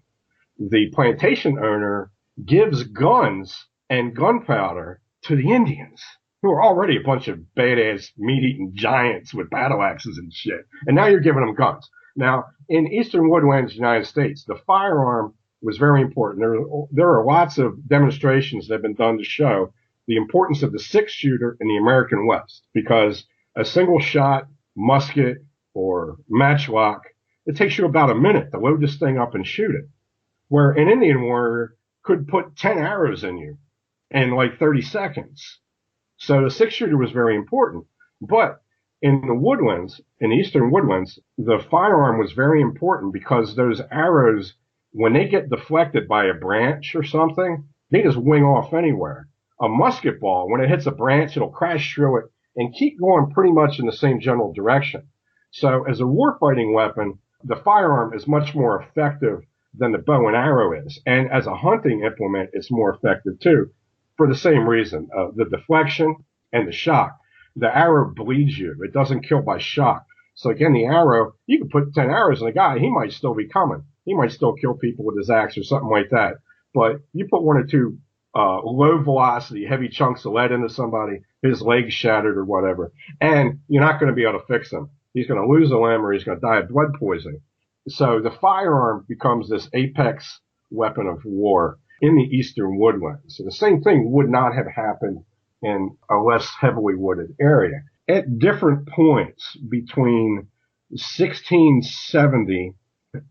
The plantation owner gives guns and gunpowder to the Indians, who are already a bunch of badass meat-eating giants with battle axes and shit. And now you're giving them guns. Now, in eastern woodlands, United States, the firearm was very important. There are lots of demonstrations that have been done to show the importance of the 6-shooter in the American West, because a single shot musket or matchlock, it takes you about a minute to load this thing up and shoot it, where an Indian warrior could put 10 arrows in you in like 30 seconds. So the 6-shooter was very important. But in the woodlands, in eastern woodlands, the firearm was very important because those arrows, when they get deflected by a branch or something, they just wing off anywhere. A musket ball, when it hits a branch, it'll crash through it and keep going pretty much in the same general direction. So as a warfighting weapon, the firearm is much more effective than the bow and arrow is. And as a hunting implement, it's more effective too, for the same reason, the deflection and the shock. The arrow bleeds you. It doesn't kill by shock. So again, the arrow, you can put 10 arrows in a guy, he might still be coming. He might still kill people with his axe or something like that. But you put 1 or 2 low velocity, heavy chunks of lead into somebody, his legs shattered or whatever, and you're not going to be able to fix him. He's going to lose a limb or he's going to die of blood poisoning. So the firearm becomes this apex weapon of war in the eastern woodlands. So the same thing would not have happened in a less heavily wooded area. At different points between 1670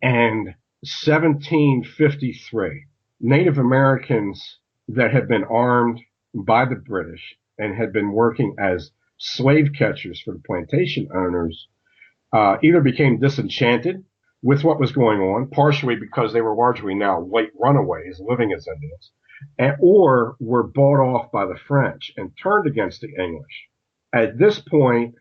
and 1753, Native Americans that had been armed by the British and had been working as slave catchers for the plantation owners either became disenchanted with what was going on, partially because they were largely now white runaways living as Indians, or were bought off by the French and turned against the English. At this point,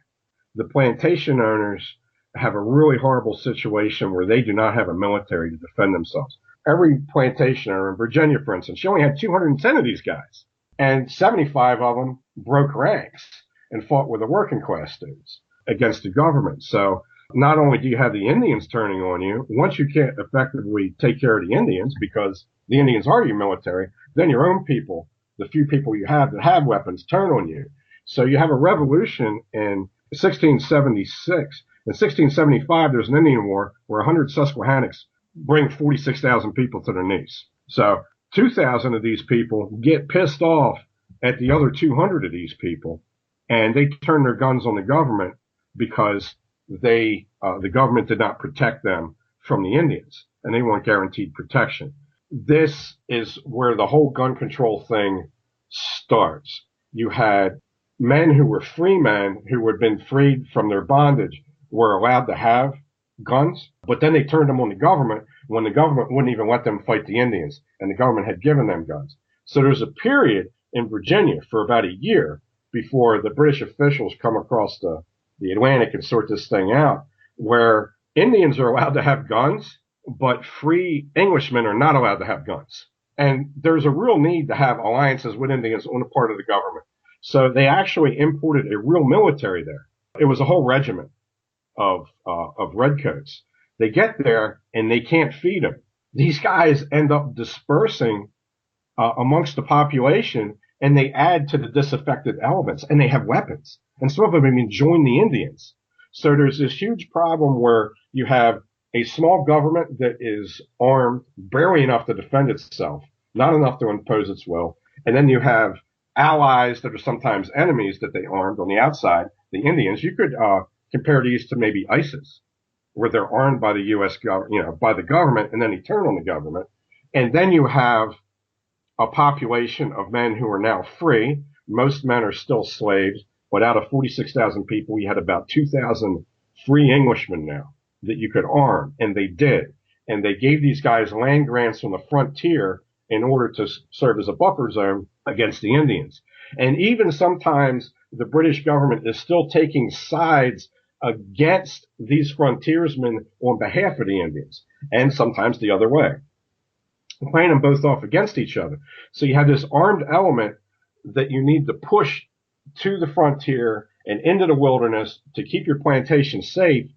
the plantation owners have a really horrible situation where they do not have a military to defend themselves. Every plantation owner in Virginia, for instance, she only had 210 of these guys, and 75 of them broke ranks and fought with the working class dudes against the government. So not only do you have the Indians turning on you, once you can't effectively take care of the Indians because the Indians are your military, then your own people, the few people you have that have weapons, turn on you. So you have a revolution in 1676. In 1675, there's an Indian war where 100 Susquehannocks bring 46,000 people to their knees. So 2,000 of these people get pissed off at the other 200 of these people, and they turn their guns on the government because the government did not protect them from the Indians, and they weren't guaranteed protection. This is where the whole gun control thing starts. You had men who were free men who had been freed from their bondage were allowed to have guns, but then they turned them on the government when the government wouldn't even let them fight the Indians, and the government had given them guns. So there's a period in Virginia for about a year before the British officials come across the Atlantic and sort this thing out, where Indians are allowed to have guns, but free Englishmen are not allowed to have guns. And there's a real need to have alliances with Indians on the part of the government. So they actually imported a real military there. It was a whole regiment of redcoats. They get there and they can't feed them. These guys end up dispersing amongst the population, and they add to the disaffected elements, and they have weapons. And some of them even join the Indians. So there's this huge problem where you have a small government that is armed barely enough to defend itself, not enough to impose its will. And then you have allies that are sometimes enemies that they armed on the outside, the Indians. You could compare these to maybe ISIS, where they're armed by the U.S. by the government, and then they turn on the government. And then you have a population of men who are now free. Most men are still slaves, but out of 46,000 people, you had about 2,000 free Englishmen now that you could arm, and they did. And they gave these guys land grants on the frontier in order to serve as a buffer zone against the Indians. And even sometimes the British government is still taking sides against these frontiersmen on behalf of the Indians, and sometimes the other way, playing them both off against each other. So you have this armed element that you need to push to the frontier and into the wilderness to keep your plantation safe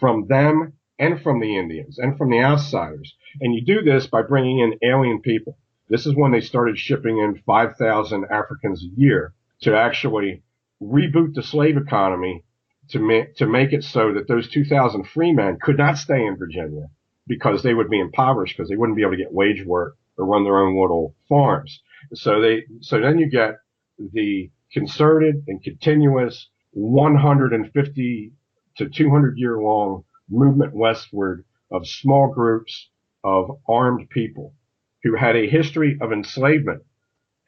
from them and from the Indians and from the outsiders. And you do this by bringing in alien people. This is when they started shipping in 5,000 Africans a year to actually reboot the slave economy, to make it so that those 2,000 free men could not stay in Virginia because they would be impoverished, because they wouldn't be able to get wage work or run their own little farms. So then you get the concerted and continuous 150 to 200 year long movement westward of small groups of armed people who had a history of enslavement.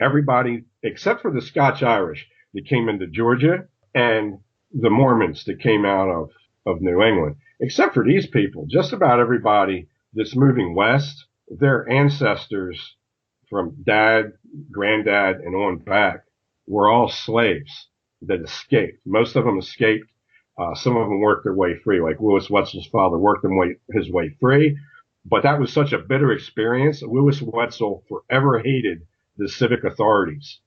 Everybody except for the Scotch Irish that came into Georgia and the Mormons that came out of New England. Except for these people, just about everybody that's moving west, their ancestors from dad, granddad, and on back were all slaves that escaped. Most of them escaped. Some of them worked their way free, like Lewis Wetzel's father worked his way free. But that was such a bitter experience. Lewis Wetzel forever hated the civic authorities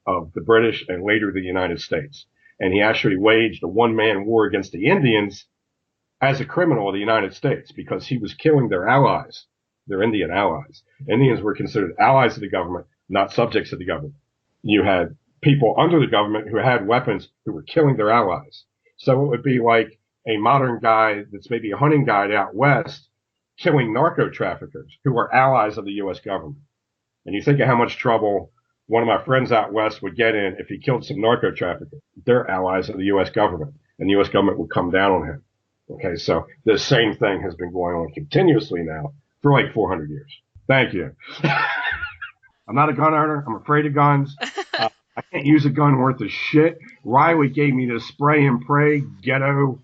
of the British and later the United States. And he actually waged a one-man war against the Indians as a criminal of the United States because he was killing their allies, their Indian allies. Indians were considered allies of the government, not subjects of the government. You had people under the government who had weapons who were killing their allies. So it would be like a modern guy that's maybe a hunting guide out west killing narco traffickers who are allies of the U.S. government. And you think of how much trouble one of my friends out west would get in if he killed some narco traffickers. They're allies of the U.S. government, and the U.S. government would come down on him. Okay, so the same thing has been going on continuously now for like 400 years. Thank you. I'm not a gun owner. I'm afraid of guns. I can't use a gun worth of shit. Riley gave me this spray and pray ghetto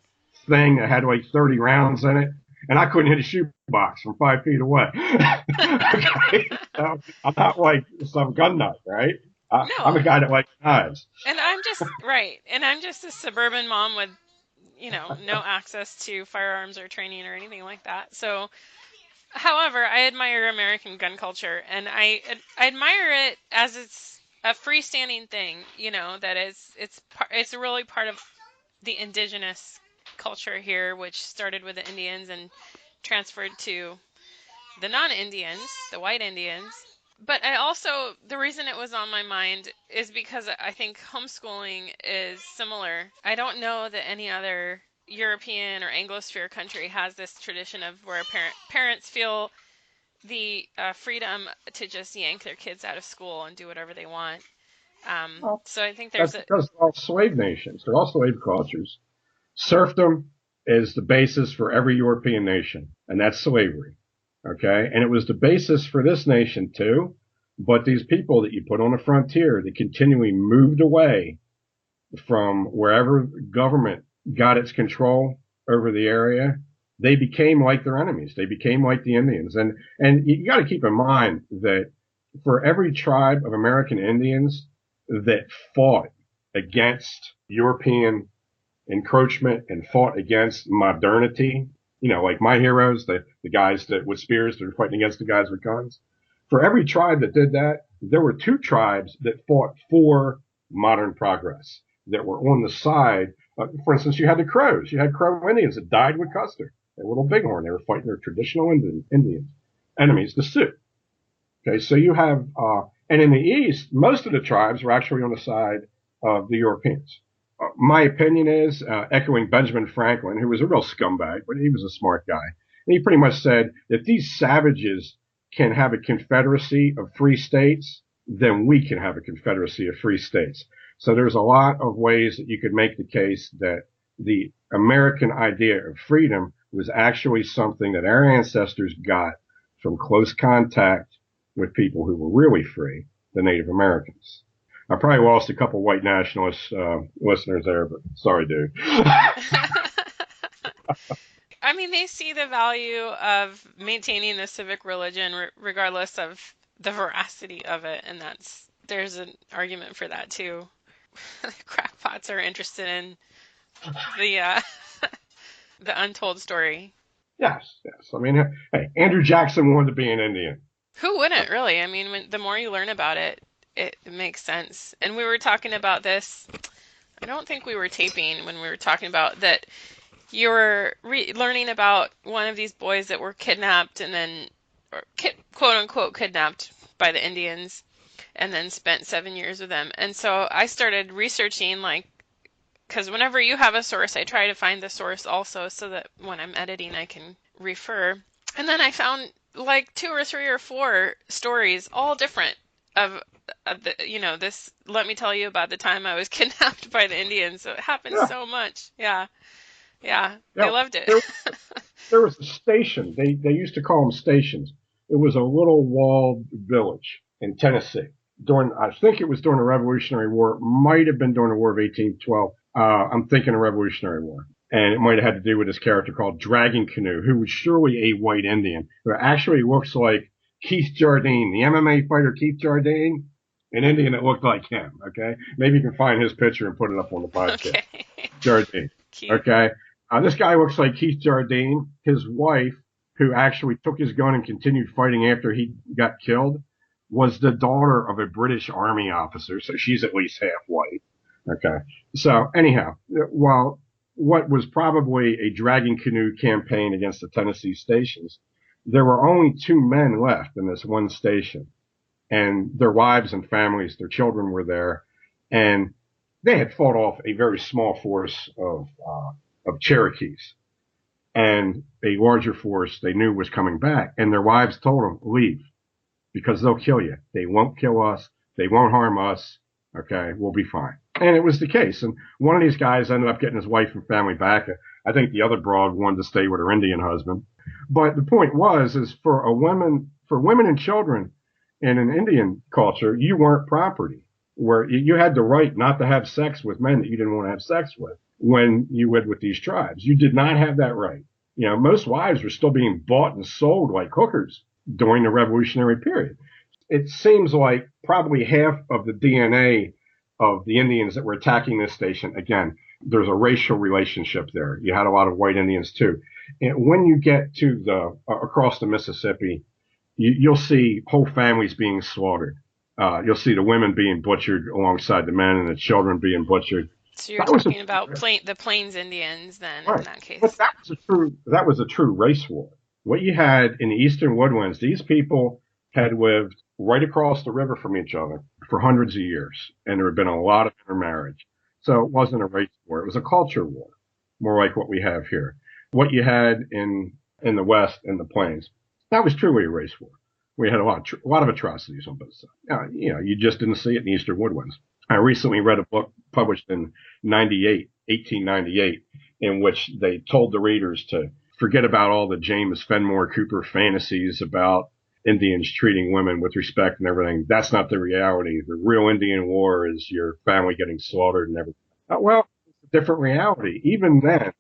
thing that had like 30 rounds in it, and I couldn't hit a shoebox from 5 feet away. Okay? So I'm not like some gun nut, right? No. I'm a guy that likes knives. And I'm just right. And I'm just a suburban mom with, no access to firearms or training or anything like that. So, however, I admire American gun culture, and I admire it as it's a freestanding thing. That it's really part of the indigenous culture here, which started with the Indians and transferred to the non-Indians, the white Indians. But the reason it was on my mind is because I think homeschooling is similar. I don't know that any other European or Anglosphere country has this tradition of where parents feel the freedom to just yank their kids out of school and do whatever they want. So I think because they're all slave nations. They're all slave cultures. Serfdom is the basis for every European nation, and that's slavery. Okay. And it was the basis for this nation too. But these people that you put on the frontier, that continually moved away from wherever government got its control over the area, they became like their enemies. They became like the Indians. And you got to keep in mind that for every tribe of American Indians that fought against European encroachment and fought against modernity like my heroes, the guys that with spears that were fighting against the guys with guns. For every tribe that did that, there were 2 tribes that fought for modern progress, that were on the side. For instance, you had the Crows. You had Crow Indians that died with Custer. They were Little Bighorn. They were fighting their traditional Indian enemies, the Sioux. Okay, so you have, and in the East, most of the tribes were actually on the side of the Europeans. My opinion is, echoing Benjamin Franklin, who was a real scumbag, but he was a smart guy. And he pretty much said, if these savages can have a confederacy of free states, then we can have a confederacy of free states. So there's a lot of ways that you could make the case that the American idea of freedom was actually something that our ancestors got from close contact with people who were really free, the Native Americans. I probably lost a couple white nationalist listeners there, but sorry, dude. I mean, they see the value of maintaining the civic religion regardless of the veracity of it, and there's an argument for that too. The crackpots are interested in the the untold story. Yes. I mean, hey, Andrew Jackson wanted to be an Indian. Who wouldn't, really? I mean, the more you learn about it, it makes sense. And we were talking about this. I don't think we were taping when we were talking about that. You were learning about one of these boys that were kidnapped and then, quote unquote, kidnapped by the Indians, and then spent 7 years with them. And so I started researching, because whenever you have a source, I try to find the source also, so that when I'm editing, I can refer. And then I found 2 or 3 or 4 stories, all different, of the, this. Let me tell you about the time I was kidnapped by the Indians. So it happened so much. Yeah. They loved it. There was a station. They used to call them stations. It was a little walled village in Tennessee. I think it was during the Revolutionary War. It might have been during the War of 1812. I'm thinking the Revolutionary War. And it might have had to do with this character called Dragon Canoe, who was surely a white Indian, who actually looks like Keith Jardine, the MMA fighter Keith Jardine, an Indian that looked like him. Okay. Maybe you can find his picture and put it up on the podcast. Okay. Jardine. Cute. Okay. This guy looks like Keith Jardine. His wife, who actually took his gun and continued fighting after he got killed, was the daughter of a British Army officer. So she's at least half white. Okay. So anyhow, while what was probably a dragging canoe campaign against the Tennessee stations, there were only 2 men left in this one station, and their wives and families, their children were there, and they had fought off a very small force of Cherokees, and a larger force they knew was coming back, and their wives told them, leave, because they'll kill you. They won't kill us. They won't harm us. Okay, we'll be fine. And it was the case. And one of these guys ended up getting his wife and family back. I think the other broad wanted to stay with her Indian husband. But the point is for women and children in an Indian culture, you weren't property, where you had the right not to have sex with men that you didn't want to have sex with when you lived with these tribes. You did not have that right. Most wives were still being bought and sold like hookers during the Revolutionary period. It seems like probably half of the DNA of the Indians that were attacking this station, again, there's a racial relationship there. You had a lot of white Indians too. And when you get to across the Mississippi, you'll see whole families being slaughtered. You'll see the women being butchered alongside the men and the children being butchered. So you're talking about the Plains Indians then, right, in that case. But that was a true race war. What you had in the eastern woodlands, these people had lived right across the river from each other for hundreds of years, and there had been a lot of intermarriage. So it wasn't a race war. It was a culture war, more like what we have here. What you had in the West and the Plains, that was truly a race war. We had a lot of atrocities on both sides. You just didn't see it in the eastern woodlands. I recently read a book published in 1898, in which they told the readers to forget about all the James Fenimore Cooper fantasies about Indians treating women with respect and everything. That's not the reality. The real Indian war is your family getting slaughtered and everything. Well, it's a different reality. Even then,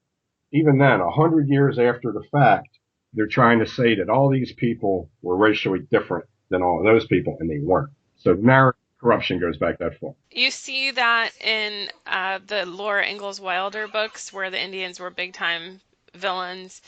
100 years after the fact, they're trying to say that all these people were racially different than all of those people, and they weren't. So narrative corruption goes back that far. You see that in the Laura Ingalls Wilder books, where the Indians were big-time villains.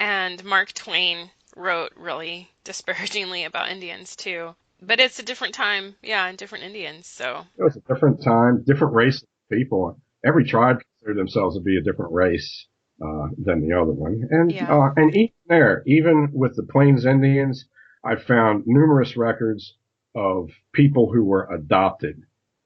And Mark Twain wrote really disparagingly about Indians too. But it's a different time, yeah, and different Indians. So It was a different time, different race of people. Every tribe considered themselves to be a different race than the other one. yeah, And even there, even with the Plains Indians, I found numerous records of people who were adopted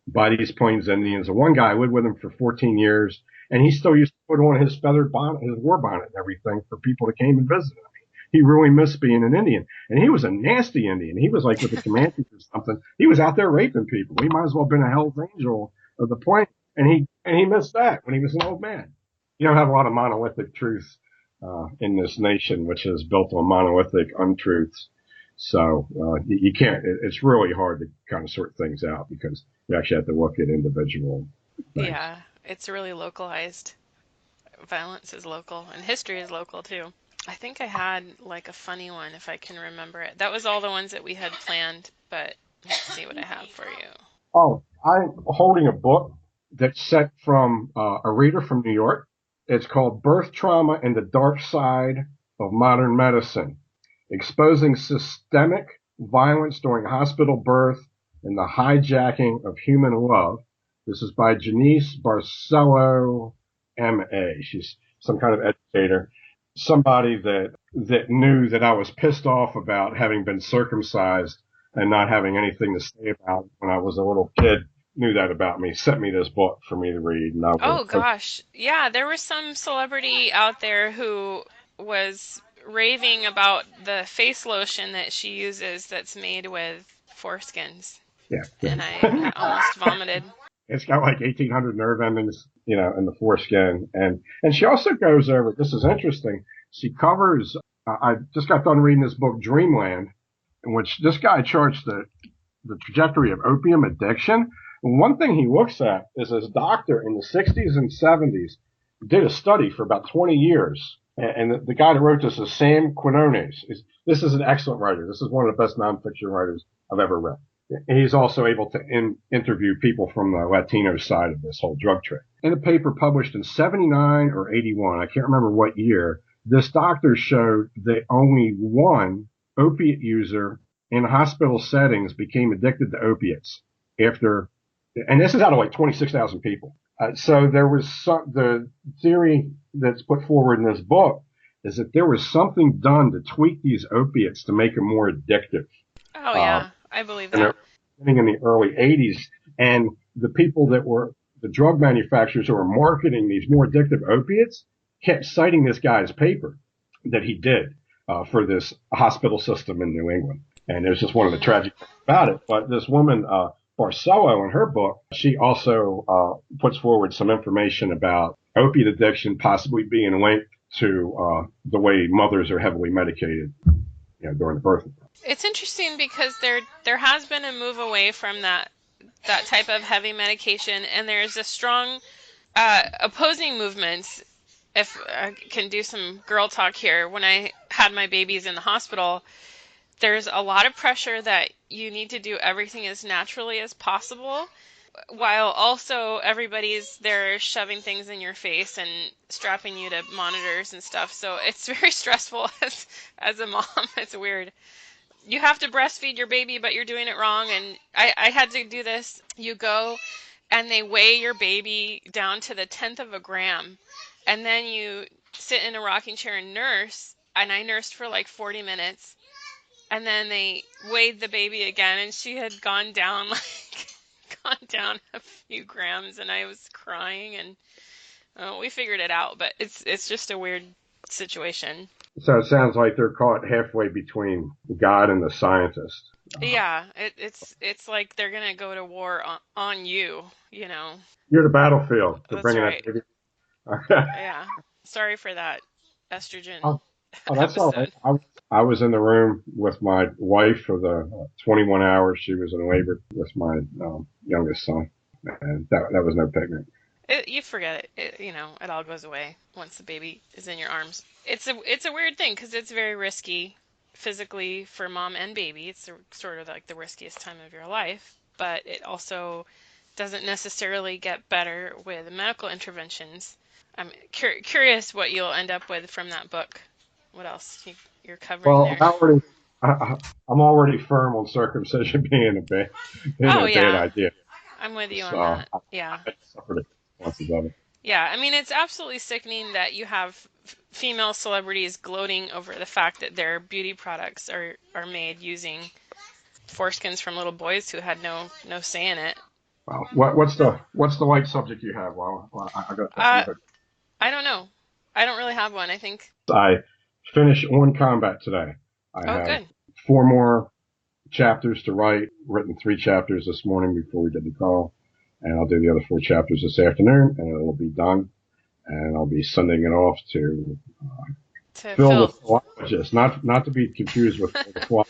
by these Plains Indians. And one guy lived with them for 14 years, and he still used to put on his feathered bonnet, his war bonnet and everything for people that came and visited him. He really missed being an Indian. And he was a nasty Indian. He was like with the Comanches or something. He was out there raping people. He might as well have been a Hell's Angel of the Plains. And he missed that when he was an old man. You don't have a lot of monolithic truth in this nation, which is built on monolithic untruths. So you can't. It's really hard to kind of sort things out because you actually have to look at individual things. yeah, it's really localized. Violence is local, and history is local too. I think I had like a funny one if I can remember it. That was all the ones that we had planned, but let's see what I have for you. Oh, I'm holding a book that's sent from a reader from New York. It's called Birth Trauma and the Dark Side of Modern Medicine, Exposing Systemic Violence During Hospital Birth and the Hijacking of Human Love. This is by Janice Barcelo, M.A. She's some kind of educator, somebody that knew that I was pissed off about having been circumcised and not having anything to say about it when I was a little kid. Knew that about me, sent me this book for me to read. And Oh gosh, yeah, there was some celebrity out there who was raving about the face lotion that she uses that's made with foreskins. Yeah. And I almost vomited. It's got like 1,800 nerve endings, in the foreskin. And she also goes over, this is interesting, she covers, I just got done reading this book, Dreamland, in which this guy charts the trajectory of opium addiction. And one thing he looks at is his doctor in the 60s and 70s did a study for about 20 years. And the guy that wrote this is Sam Quinones. This is an excellent writer. This is one of the best nonfiction writers I've ever read. And he's also able to interview people from the Latino side of this whole drug trade. In a paper published in 79 or 81, I can't remember what year, this doctor showed that only one opiate user in hospital settings became addicted to opiates after, and this is out of like 26,000 people. So there was the theory that's put forward in this book is that there was something done to tweak these opiates to make them more addictive. Oh yeah, I believe that. In the early 80s, and the people that were the drug manufacturers who were marketing these more addictive opiates kept citing this guy's paper that he did for this hospital system in New England. And it was just one of the tragic things about it. But this woman, Barcelo, in her book, she also puts forward some information about opiate addiction possibly being linked to the way mothers are heavily medicated during the birth. It's interesting because there has been a move away from that type of heavy medication, and there's a strong opposing movements. If I can do some girl talk here, when I had my babies in the hospital, there's a lot of pressure that you need to do everything as naturally as possible, while also everybody's there shoving things in your face and strapping you to monitors and stuff. So it's very stressful as a mom. It's weird. You have to breastfeed your baby, but you're doing it wrong. And I had to do this. You go and they weigh your baby down to the 10th of a gram. And then you sit in a rocking chair and nurse. And I nursed for like 40 minutes. And then they weighed the baby again. And she had gone down a few grams. And I was crying. And we figured it out. But it's just a weird situation. So it sounds like they're caught halfway between God and the scientist. Yeah, it's like they're gonna go to war on you. You're the battlefield. They're bringing right. that baby. Yeah, sorry for that estrogen. Oh, that's all right. I was in the room with my wife for the 21 hours she was in labor with my youngest son, and that was no picnic. You forget it. It all goes away once the baby is in your arms. It's a weird thing because it's very risky physically for mom and baby. It's sort of like the riskiest time of your life, but it also doesn't necessarily get better with medical interventions. I'm curious what you'll end up with from that book What else? You're covering Well, there. I'm already firm on circumcision being Oh a bad yeah, idea. I'm with you on So that. Yeah. I suffered the consequences of it. Yeah, I mean, it's absolutely sickening that you have female celebrities gloating over the fact that their beauty products are made using foreskins from little boys who had no say in it. Well, what's the light subject you have? Well, I got that Uh, from I don't know. I don't really have one, I think. I finished On Combat today. I Oh, have good. 4 more chapters to write. Written 3 chapters this morning before we did the call, and I'll do the other 4 chapters this afternoon, and it'll be done. And I'll be sending it off to To Phil the Phil. philologist, not to be confused with Phil the fly,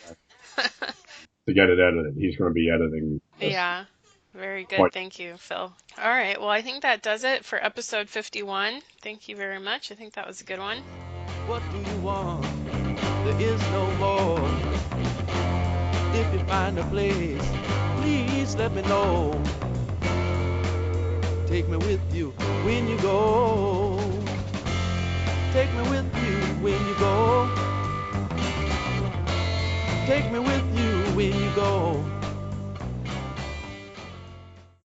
to get it edited. He's going to be editing this. Yeah. Very good. Quite, Thank you, Phil. All right. Well, I think that does it for episode 51. Thank you very much. I think that was a good one. What do you want? There is no more. If you find a place, please let me know. Take me with you when you go. Take me with you when you go. Take me with you when you go.